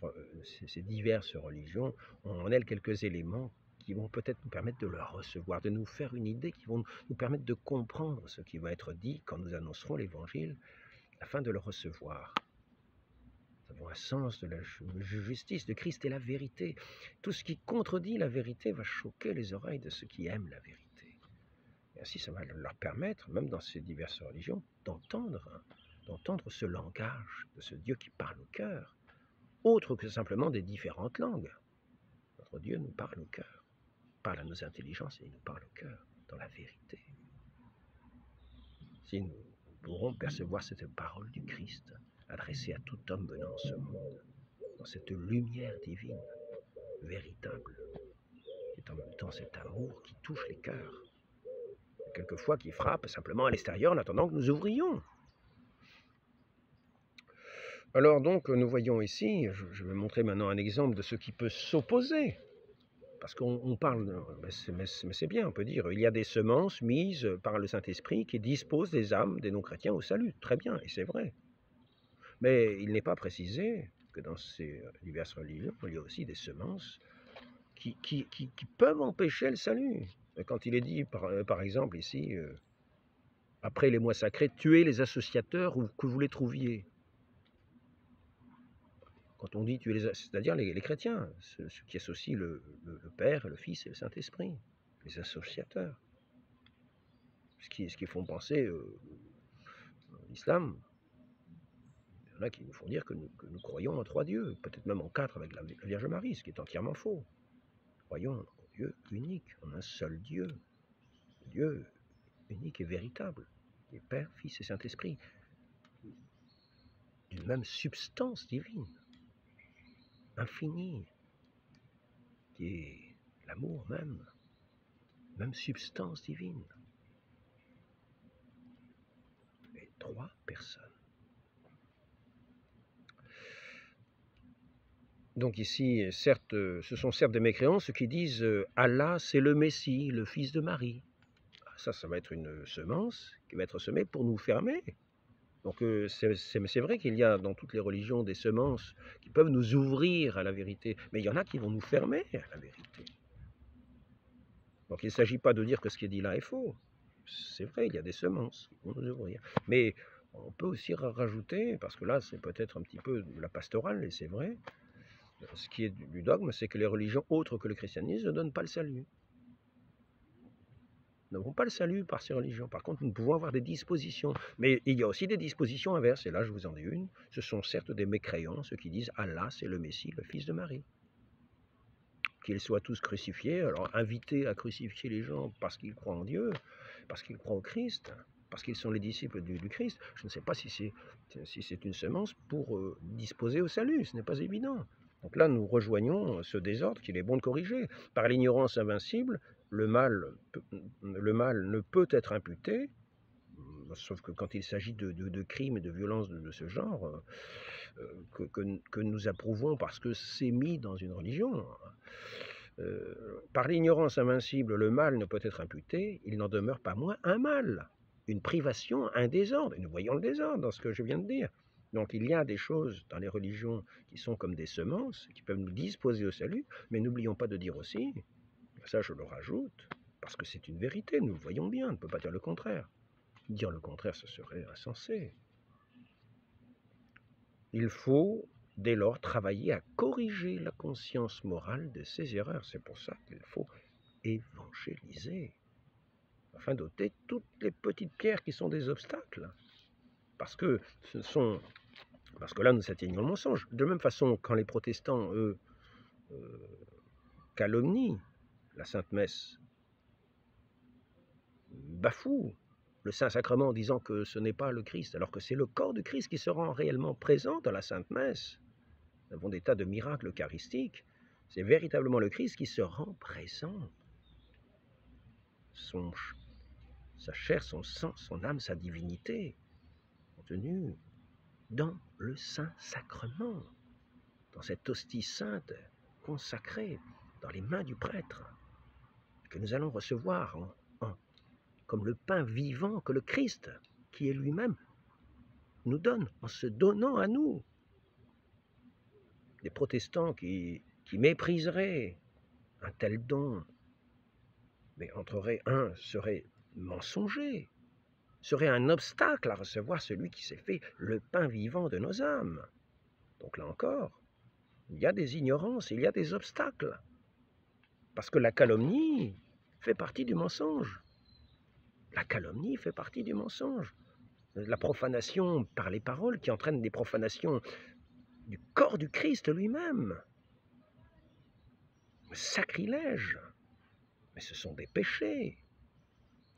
religions ont en elles quelques éléments qui vont peut-être nous permettre de le recevoir, de nous faire une idée, qui vont nous permettre de comprendre ce qui va être dit quand nous annoncerons l'Évangile, afin de le recevoir. Nous avons un sens de la justice de Christ et la vérité. Tout ce qui contredit la vérité va choquer les oreilles de ceux qui aiment la vérité. Et ainsi, ça va leur permettre, même dans ces diverses religions, d'entendre ce langage de ce Dieu qui parle au cœur, autre que simplement des différentes langues. Notre Dieu nous parle au cœur, parle à nos intelligences et il nous parle au cœur, dans la vérité. Si nous pourrons percevoir cette parole du Christ, adressée à tout homme venant en ce monde, dans cette lumière divine, véritable, qui est en même temps cet amour qui touche les cœurs, quelquefois qui frappe simplement à l'extérieur en attendant que nous ouvrions. Alors donc, nous voyons ici, je vais montrer maintenant un exemple de ce qui peut s'opposer. Parce qu'on parle, mais c'est bien, on peut dire, il y a des semences mises par le Saint-Esprit qui disposent les âmes des non-chrétiens au salut. Très bien, et c'est vrai. Mais il n'est pas précisé que dans ces diverses religions, il y a aussi des semences qui peuvent empêcher le salut. Quand il est dit, par exemple, ici, après les mois sacrés, tuez les associateurs où que vous les trouviez. Quand on dit tuer c'est-à-dire les chrétiens, ceux qui associent le Père, le Fils et le Saint-Esprit, les associateurs. Ce qui font penser l'islam. Il y en a qui nous font dire que nous croyons en 3 dieux, peut-être même en 4 avec la Vierge Marie, ce qui est entièrement faux. Nous croyons en Dieu unique, en un seul Dieu. Dieu unique et véritable, qui est Père, Fils et Saint-Esprit, d'une même substance divine, infinie, qui est l'amour même substance divine. Et 3 personnes. Donc ici, certes, ce sont certes des mécréants, ceux qui disent Allah c'est le Messie, le fils de Marie. Ça va être une semence qui va être semée pour nous fermer. Donc c'est vrai qu'il y a dans toutes les religions des semences qui peuvent nous ouvrir à la vérité, mais il y en a qui vont nous fermer à la vérité. Donc il ne s'agit pas de dire que ce qui est dit là est faux. C'est vrai, il y a des semences qui vont nous ouvrir. Mais on peut aussi rajouter, parce que là c'est peut-être un petit peu de la pastorale, et c'est vrai, ce qui est du dogme, c'est que les religions autres que le christianisme ne donnent pas le salut. Nous n'avons pas le salut par ces religions. Par contre, nous pouvons avoir des dispositions. Mais il y a aussi des dispositions inverses. Et là, je vous en dis une. Ce sont certes des mécréants, ceux qui disent Allah, c'est le Messie, le fils de Marie. Qu'ils soient tous crucifiés, alors invités à crucifier les gens parce qu'ils croient en Dieu, parce qu'ils croient au Christ, parce qu'ils sont les disciples du Christ. Je ne sais pas si c'est une semence pour disposer au salut. Ce n'est pas évident. Donc là, nous rejoignons ce désordre qu'il est bon de corriger. Par l'ignorance invincible, le mal ne peut être imputé, sauf que quand il s'agit de crimes et de violences de ce genre, que nous approuvons parce que c'est mis dans une religion. Par l'ignorance invincible, le mal ne peut être imputé, il n'en demeure pas moins un mal, une privation, un désordre. Et nous voyons le désordre dans ce que je viens de dire. Donc il y a des choses dans les religions qui sont comme des semences, qui peuvent nous disposer au salut, mais n'oublions pas de dire aussi, ça je le rajoute, parce que c'est une vérité, nous le voyons bien, on ne peut pas dire le contraire. Dire le contraire, ce serait insensé. Il faut, dès lors, travailler à corriger la conscience morale de ces erreurs. C'est pour ça qu'il faut évangéliser, afin d'ôter toutes les petites pierres qui sont des obstacles. Parce que là, nous atteignons le mensonge. De même façon, quand les protestants, eux, calomnient la Sainte Messe, bafouent le Saint-Sacrement en disant que ce n'est pas le Christ, alors que c'est le corps du Christ qui se rend réellement présent dans la Sainte Messe. Nous avons des tas de miracles eucharistiques. C'est véritablement le Christ qui se rend présent. Sa chair, son sang, son âme, sa divinité, contenus dans le Saint-Sacrement, dans cette hostie sainte consacrée dans les mains du prêtre, que nous allons recevoir comme le pain vivant que le Christ, qui est lui-même, nous donne en se donnant à nous. Des protestants qui mépriseraient un tel don, mais serait mensonger, serait un obstacle à recevoir celui qui s'est fait le pain vivant de nos âmes. Donc là encore, il y a des ignorances, il y a des obstacles, parce que la calomnie fait partie du mensonge. La calomnie fait partie du mensonge. La profanation par les paroles qui entraîne des profanations du corps du Christ lui-même. Le sacrilège. Mais ce sont des péchés.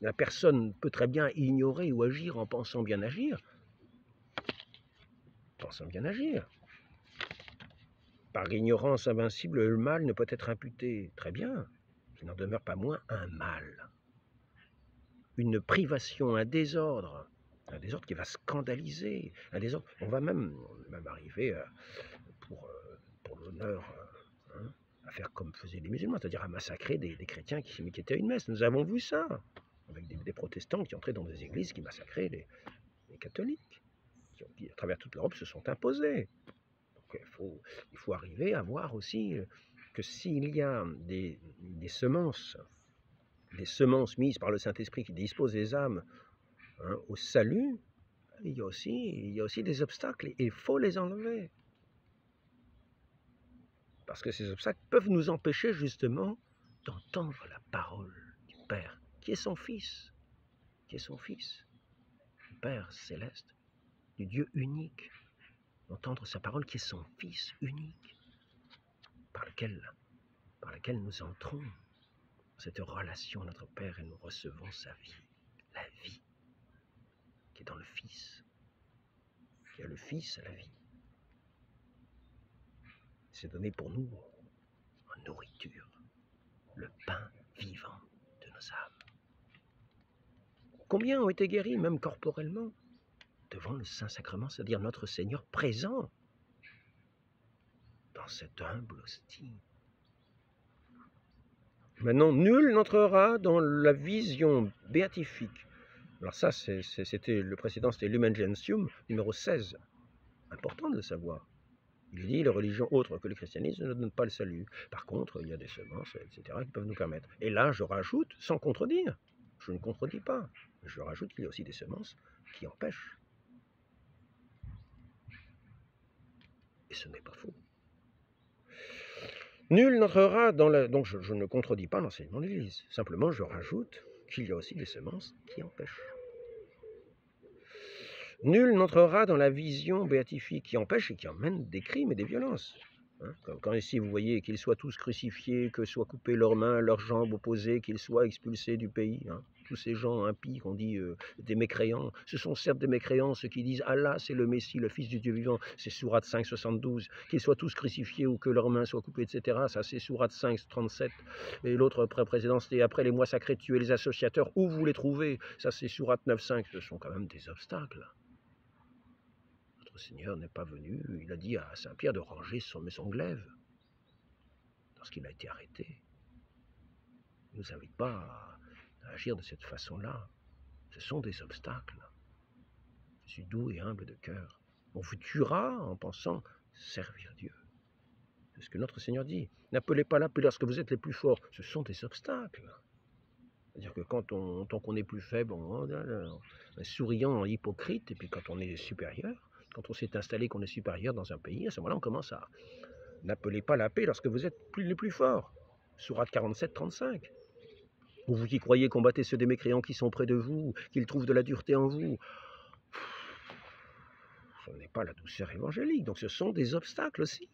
La personne peut très bien ignorer ou agir en pensant bien agir. Pensant bien agir. Par ignorance invincible, le mal ne peut être imputé. Très bien. Il n'en demeure pas moins un mal. Une privation, un désordre qui va scandaliser, un désordre. On va même arriver pour l'honneur à faire comme faisaient les musulmans, c'est-à-dire à massacrer des chrétiens qui étaient à une messe. Nous avons vu ça, avec des protestants qui entraient dans des églises, qui massacraient les catholiques, qui à travers toute l'Europe se sont imposés. Donc, il faut arriver à voir aussi que s'il y a des semences mises par le Saint-Esprit qui disposent les âmes au salut, il y a aussi des obstacles et il faut les enlever. Parce que ces obstacles peuvent nous empêcher justement d'entendre la parole du Père, qui est son Fils, le Père céleste, du Dieu unique, d'entendre sa parole qui est son Fils unique, par laquelle nous entrons dans cette relation à notre Père et nous recevons sa vie, la vie qui est dans le Fils, qui a le Fils à la vie. C'est donné pour nous en nourriture, le pain vivant de nos âmes. Combien ont été guéris, même corporellement, devant le Saint-Sacrement, c'est-à-dire notre Seigneur présent dans cette humble hostie. Maintenant, nul n'entrera dans la vision béatifique. Alors ça, le précédent, c'était Lumen Gentium, numéro 16. Important de le savoir. Il dit, les religions autres que le christianisme ne donnent pas le salut. Par contre, il y a des semences, etc., qui peuvent nous permettre. Et là, je rajoute, sans contredire, je ne contredis pas, je rajoute qu'il y a aussi des semences qui empêchent. Et ce n'est pas faux. Nul n'entrera dans la... Donc je ne contredis pas l'enseignement de l'Église. Simplement, je rajoute qu'il y a aussi des semences qui empêchent. Nul n'entrera dans la vision béatifique qui empêche et qui emmène des crimes et des violences. Quand ici vous voyez qu'ils soient tous crucifiés, que soient coupées leurs mains, leurs jambes opposées, qu'ils soient expulsés du pays. Tous ces gens impies qu'on dit des mécréants, ce sont certes des mécréants ceux qui disent Allah c'est le Messie, le Fils du Dieu vivant, c'est Sourate 5, 72, qu'ils soient tous crucifiés ou que leurs mains soient coupées, etc. Ça c'est Sourate 5, 37. Et l'autre précédent c'était après les mois sacrés tuer les associateurs, où vous les trouvez, ça c'est Sourate 9, 5. Ce sont quand même des obstacles. Notre Seigneur n'est pas venu, il a dit à Saint-Pierre de ranger son glaive lorsqu'il a été arrêté. Il ne nous invite pas à agir de cette façon-là. Ce sont des obstacles. Je suis doux et humble de cœur. On vous tuera en pensant servir Dieu. C'est ce que notre Seigneur dit. N'appelez pas là plus lorsque vous êtes les plus forts. Ce sont des obstacles. C'est-à-dire que tant qu'on est plus faible, on est souriant, hypocrite, et puis quand on est supérieur, quand on s'est installé qu'on est supérieur dans un pays, à ce moment-là, on commence à n'appeler pas la paix lorsque vous êtes les plus forts. Sourate 47, 35. Ou vous qui croyez combattez ceux des mécréants qui sont près de vous, qu'ils trouvent de la dureté en vous. Ce n'est pas la douceur évangélique, donc ce sont des obstacles aussi.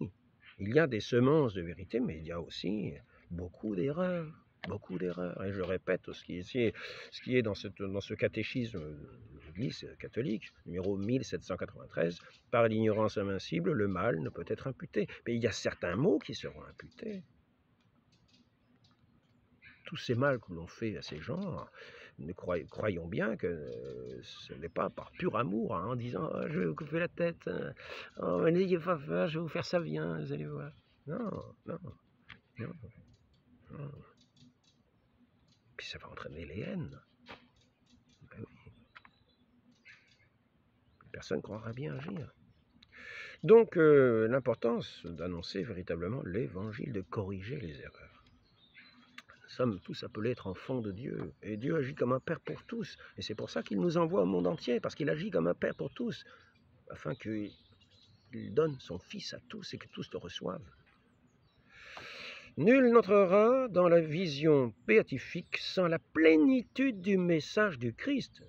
Il y a des semences de vérité, mais il y a aussi beaucoup d'erreurs. Beaucoup d'erreurs. Et je répète ce qui est dans ce catéchisme de l'Église catholique, numéro 1793, par l'ignorance invincible, le mal ne peut être imputé. Mais il y a certains mots qui seront imputés. Tous ces mal que l'on fait à ces gens, croyons bien que ce n'est pas par pur amour, hein, en disant oh, je vais vous couper la tête, oh, n'ayez pas peur, je vais vous faire ça bien, vous allez voir. Non, non, non, non. Puis ça va entraîner les haines. Ben oui. Personne ne croira bien agir. Donc l'importance d'annoncer véritablement l'évangile, de corriger les erreurs. Nous sommes tous appelés à être enfants de Dieu. Et Dieu agit comme un père pour tous. Et c'est pour ça qu'il nous envoie au monde entier, parce qu'il agit comme un père pour tous, afin qu'il donne son Fils à tous et que tous le reçoivent. Nul n'entrera dans la vision béatifique sans la plénitude du message du Christ,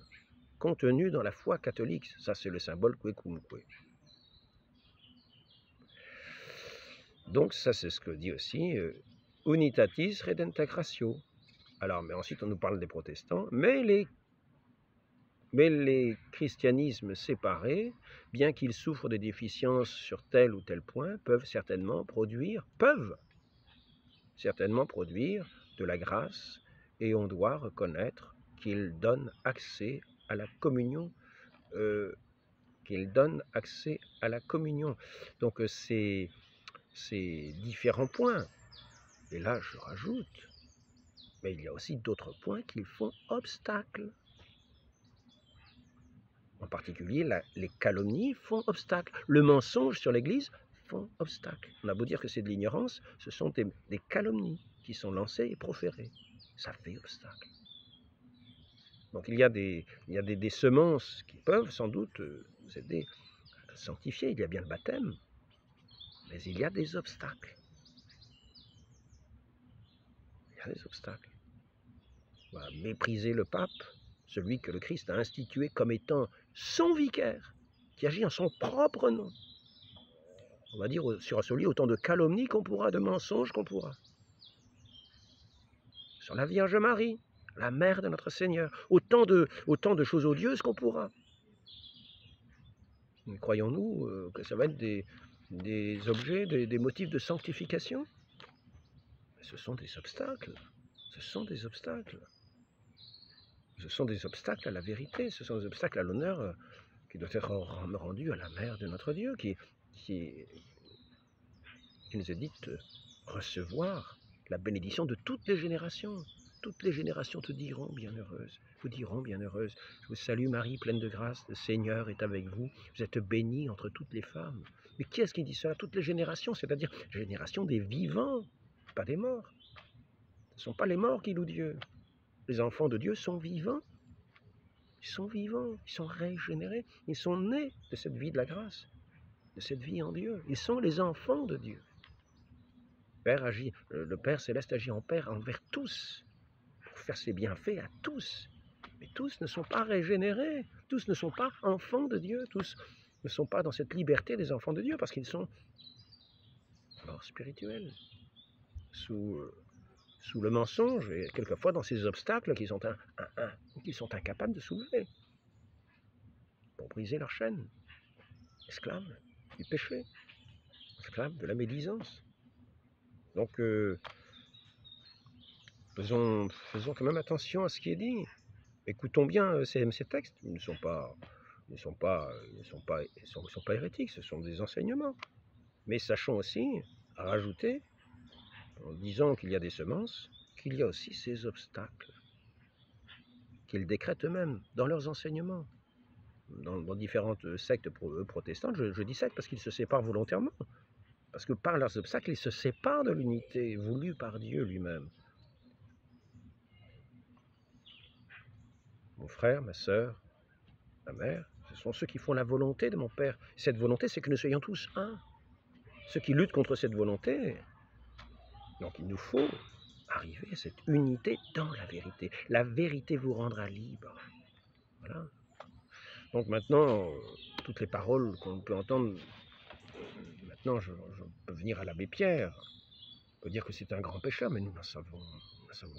contenu dans la foi catholique. Ça, c'est le symbole Kwecumkwe. Donc, ça, c'est ce que dit aussi Unitatis Redentacratio. Alors, mais ensuite, on nous parle des protestants, mais les christianismes séparés, bien qu'ils souffrent de déficiences sur tel ou tel point, peuvent certainement produire de la grâce, et on doit reconnaître qu'ils donnent accès à la communion. Donc ces différents points, et là je rajoute, mais il y a aussi d'autres points qui font obstacle. En particulier, les calomnies font obstacle. Le mensonge sur l'Église font obstacle. On a beau dire que c'est de l'ignorance, ce sont des calomnies qui sont lancées et proférées. Ça fait obstacle. Donc il y a des semences qui peuvent sans doute nous aider à sanctifier. Il y a bien le baptême, mais il y a des obstacles. Il y a des obstacles. On va mépriser le pape, celui que le Christ a institué comme étant son vicaire, qui agit en son propre nom. On va dire sur lui autant de calomnies qu'on pourra, de mensonges qu'on pourra. Sur la Vierge Marie, la mère de notre Seigneur, autant de choses odieuses qu'on pourra. Croyons-nous que ça va être des objets, des motifs de sanctification? Ce sont des obstacles. Ce sont des obstacles. Ce sont des obstacles à la vérité. Ce sont des obstacles à l'honneur qui doit être rendu à la mère de notre Dieu, qui nous est dite recevoir la bénédiction de toutes les générations. Toutes les générations te diront bienheureuse, vous diront bienheureuse. Je vous salue Marie, pleine de grâce, le Seigneur est avec vous. Vous êtes bénie entre toutes les femmes. Mais qui est-ce qui dit cela? Toutes les générations, c'est-à-dire la génération des vivants, pas des morts. Ce ne sont pas les morts qui louent Dieu. Les enfants de Dieu sont vivants. Ils sont vivants, ils sont régénérés. Ils sont nés de cette vie de la grâce, de cette vie en Dieu. Ils sont les enfants de Dieu. Le Père Céleste agit en Père envers tous, pour faire ses bienfaits à tous. Mais tous ne sont pas régénérés, tous ne sont pas enfants de Dieu, tous ne sont pas dans cette liberté des enfants de Dieu, parce qu'ils sont morts spirituels, sous le mensonge, et quelquefois dans ces obstacles qu'ils sont incapables de soulever, pour briser leur chaîne, esclaves du péché, esclaves de la médisance. Donc, faisons quand même attention à ce qui est dit. Écoutons bien ces textes. Ils ne sont pas hérétiques, ce sont des enseignements. Mais sachons aussi rajouter, en disant qu'il y a des semences, qu'il y a aussi ces obstacles qu'ils décrètent eux-mêmes dans leurs enseignements. Dans différentes sectes protestantes, je dis sectes parce qu'ils se séparent volontairement. Parce que par leurs obstacles, ils se séparent de l'unité voulue par Dieu lui-même. mon frère, ma sœur, ma mère, ce sont ceux qui font la volonté de mon Père. Cette volonté, c'est que nous soyons tous un. Ceux qui luttent contre cette volonté, donc il nous faut arriver à cette unité dans la vérité. La vérité vous rendra libre. Voilà. Donc maintenant, toutes les paroles qu'on peut entendre, maintenant je peux venir à l'abbé Pierre, on peut dire que c'est un grand pécheur, mais nous n'en savons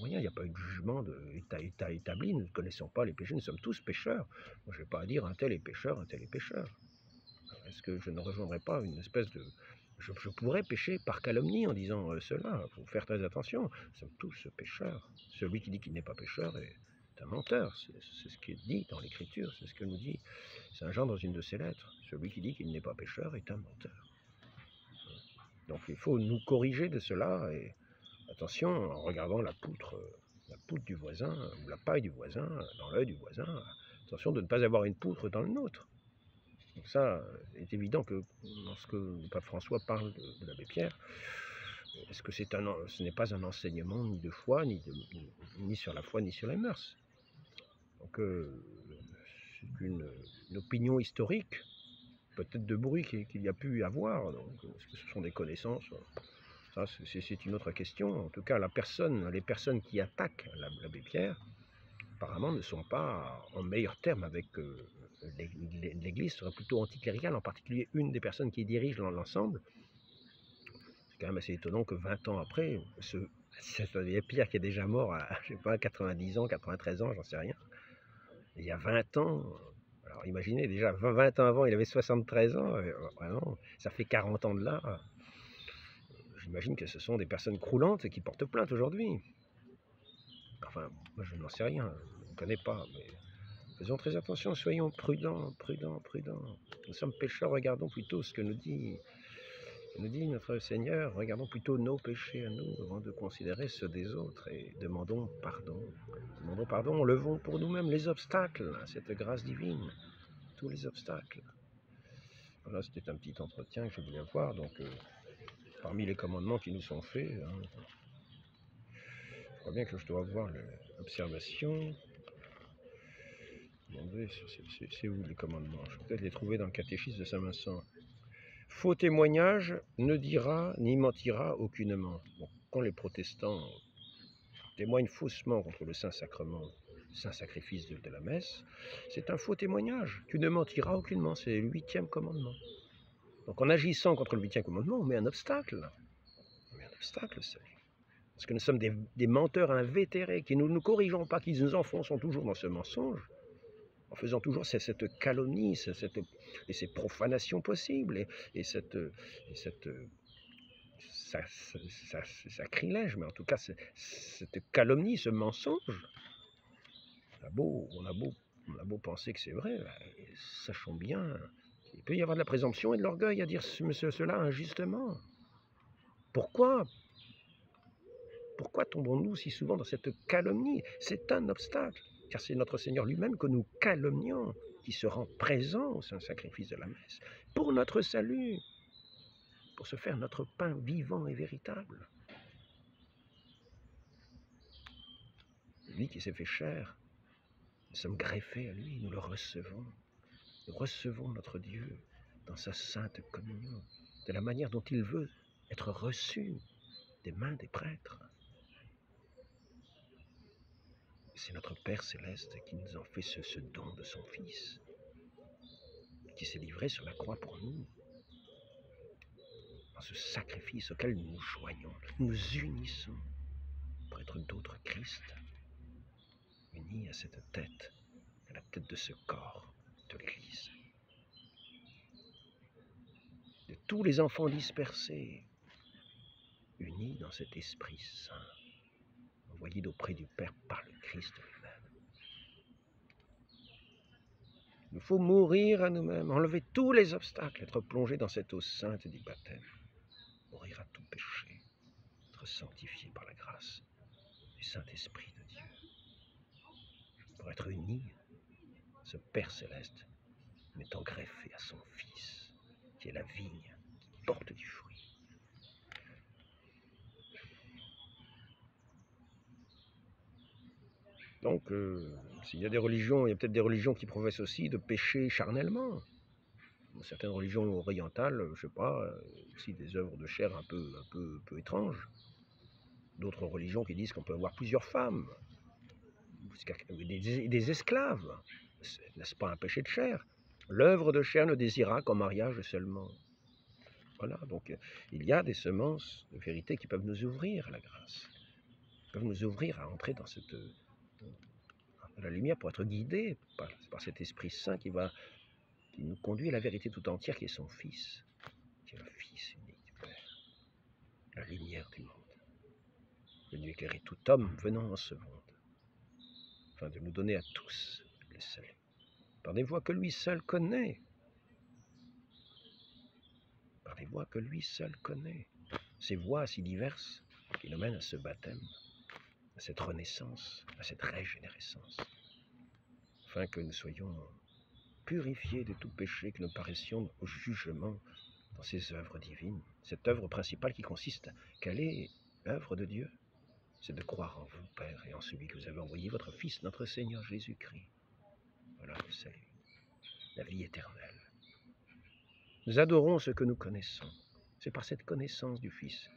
rien, il n'y a pas eu de jugement établi, nous ne connaissons pas les péchés, nous sommes tous pécheurs. Moi, je ne vais pas dire un tel est pécheur, un tel est pécheur. Est-ce que je ne rejoindrai pas une espèce de... Je pourrais pécher par calomnie en disant cela, il faut faire très attention, nous sommes tous pécheurs. Celui qui dit qu'il n'est pas pécheur est un menteur, c'est ce qui est dit dans l'Écriture, c'est ce que nous dit Saint Jean dans une de ses lettres. Celui qui dit qu'il n'est pas pécheur est un menteur. Donc il faut nous corriger de cela, et attention, en regardant la poutre du voisin, ou la paille du voisin, dans l'œil du voisin, attention de ne pas avoir une poutre dans le nôtre. Donc ça, est évident que lorsque le pape François parle de l'abbé Pierre, est-ce que ce n'est pas un enseignement ni de foi, ni sur la foi, ni sur les mœurs. Donc c'est une opinion historique, peut-être de bruit qu'il y a pu y avoir. Donc, est-ce que ce sont des connaissances? Ça, c'est une autre question. En tout cas, les personnes qui attaquent l'abbé Pierre, apparemment, ne sont pas en meilleurs termes avec l'Église, serait plutôt anticléricale, en particulier une des personnes qui dirigent l'ensemble. C'est quand même assez étonnant que 20 ans après, cet abbé Pierre qui est déjà mort à, je sais pas, 90 ans, 93 ans, j'en sais rien. Il y a 20 ans, alors imaginez, déjà 20 ans avant, il avait 73 ans, vraiment, ça fait 40 ans de là. J'imagine que ce sont des personnes croulantes qui portent plainte aujourd'hui. Enfin, moi je n'en sais rien, je ne connais pas, mais faisons très attention, soyons prudents. Nous sommes pécheurs, regardons plutôt ce que nous dit notre Seigneur, regardons plutôt nos péchés à nous avant de considérer ceux des autres et demandons pardon. Levons pour nous-mêmes les obstacles à cette grâce divine, tous les obstacles. Voilà, c'était un petit entretien que je voulais avoir, donc parmi les commandements qui nous sont faits, je crois bien que je dois avoir l'observation. C'est où les commandements? Je vais peut-être les trouver dans le catéchisme de Saint-Vincent. Faux témoignage ne dira ni mentira aucunement. Bon, quand les protestants témoignent faussement contre le Saint-Sacrement, le Saint-Sacrifice de la messe, c'est un faux témoignage. Tu ne mentiras aucunement, c'est le 8e commandement. Donc en agissant contre le 8e commandement, on met un obstacle. Parce que nous sommes des menteurs invétérés, qui ne nous corrigeons pas, qui nous enfonçons toujours dans ce mensonge, en faisant toujours cette calomnie, et ces profanations possibles, et cette sacrilège, mais en tout cas cette calomnie, ce mensonge. On a beau penser que c'est vrai, sachons bien qu'il peut y avoir de la présomption et de l'orgueil à dire cela injustement. Pourquoi tombons-nous si souvent dans cette calomnie? C'est un obstacle, car c'est notre Seigneur lui-même que nous calomnions, qui se rend présent au Saint-Sacrifice de la messe, pour notre salut, pour se faire notre pain vivant et véritable. Lui qui s'est fait chair, nous sommes greffés à lui, nous le recevons. Nous recevons notre Dieu dans sa sainte communion, de la manière dont il veut être reçu des mains des prêtres. C'est notre Père Céleste qui nous en fait ce don de son Fils, qui s'est livré sur la croix pour nous, dans ce sacrifice auquel nous nous joignons, nous nous unissons pour être d'autres Christ, unis à cette tête, à la tête de ce corps de l'Église. De tous les enfants dispersés, unis dans cet Esprit Saint, envoyé auprès du Père par le Christ lui-même. Il nous faut mourir à nous-mêmes, enlever tous les obstacles, être plongé dans cette eau sainte du baptême, mourir à tout péché, être sanctifié par la grâce du Saint-Esprit de Dieu, pour être unis à ce Père Céleste, m'étant greffé à son Fils, qui est la vigne, qui porte du fruit. Donc, S'il y a des religions, il y a peut-être des religions qui professent aussi de pécher charnellement. Certaines religions orientales, je sais pas, aussi des œuvres de chair un peu étranges. D'autres religions qui disent qu'on peut avoir plusieurs femmes, des esclaves. N'est-ce pas un péché de chair? L'œuvre de chair ne désira qu'en mariage seulement. Voilà, donc il y a des semences de vérité qui peuvent nous ouvrir à la grâce, peuvent nous ouvrir à entrer dans la lumière pour être guidés par cet Esprit Saint qui nous conduit à la vérité tout entière qui est son Fils, qui est le Fils unique du Père, la lumière du monde, venu éclairer tout homme venant en ce monde, afin de nous donner à tous le salut, par des voies que lui seul connaît, par des voies que lui seul connaît, ces voies si diverses qui nous mènent à ce baptême, à cette renaissance, à cette régénérescence, afin que nous soyons purifiés de tout péché, que nous paraissions au jugement dans ces œuvres divines. Cette œuvre principale qui consiste, quelle est l'œuvre de Dieu? C'est de croire en vous, Père, et en celui que vous avez envoyé, votre Fils, notre Seigneur Jésus-Christ. Voilà le salut, la vie éternelle. Nous adorons ce que nous connaissons. C'est par cette connaissance du Fils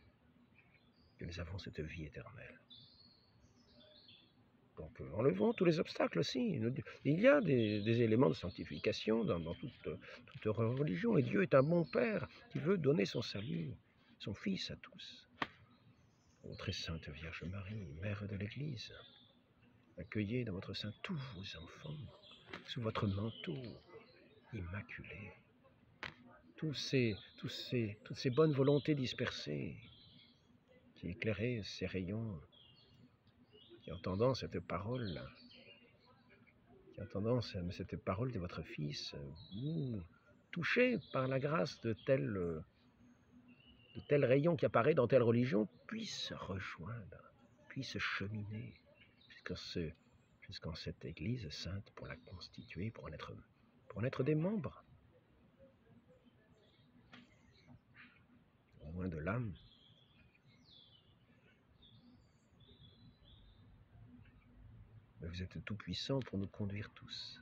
que nous avons cette vie éternelle. Donc enlevons tous les obstacles aussi. Il y a des éléments de sanctification dans toute religion. Et Dieu est un bon Père qui veut donner son salut, son Fils à tous. Ô très sainte Vierge Marie, Mère de l'Église, accueillez dans votre sein tous vos enfants, sous votre manteau immaculé. Toutes ces bonnes volontés dispersées qui éclairaient ces rayons, qui entendant cette parole, cette parole de votre Fils, vous touchés par la grâce de tel rayon qui apparaît dans telle religion, puissent rejoindre, puissent cheminer jusqu'en cette Église sainte pour la constituer, pour en être des membres, au moins de l'âme. Mais vous êtes tout-puissant pour nous conduire tous.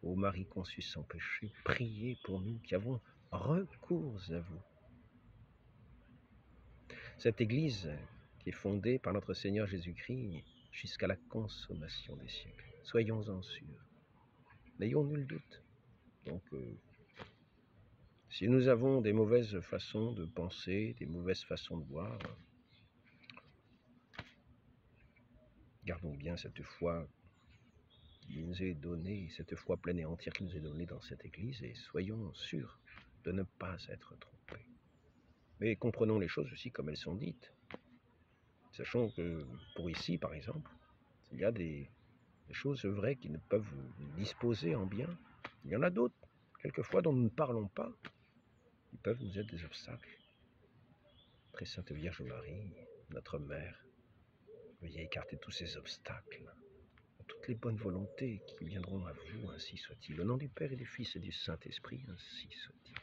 Ô Marie conçue sans péché, priez pour nous qui avons recours à vous. Cette Église qui est fondée par notre Seigneur Jésus-Christ jusqu'à la consommation des siècles. Soyons-en sûrs. N'ayons nul doute. Donc, si nous avons des mauvaises façons de penser, des mauvaises façons de voir, gardons bien cette foi qui nous est donnée, cette foi pleine et entière qui nous est donnée dans cette Église, et soyons sûrs de ne pas être trompés. Mais comprenons les choses aussi comme elles sont dites. Sachons que pour ici, par exemple, il y a des choses vraies qui ne peuvent vous disposer en bien. Il y en a d'autres, quelquefois, dont nous ne parlons pas, qui peuvent nous être des obstacles. Très Sainte Vierge Marie, notre Mère, veuillez écarter tous ces obstacles, toutes les bonnes volontés qui viendront à vous, ainsi soit-il. Au nom du Père et du Fils et du Saint-Esprit, ainsi soit-il.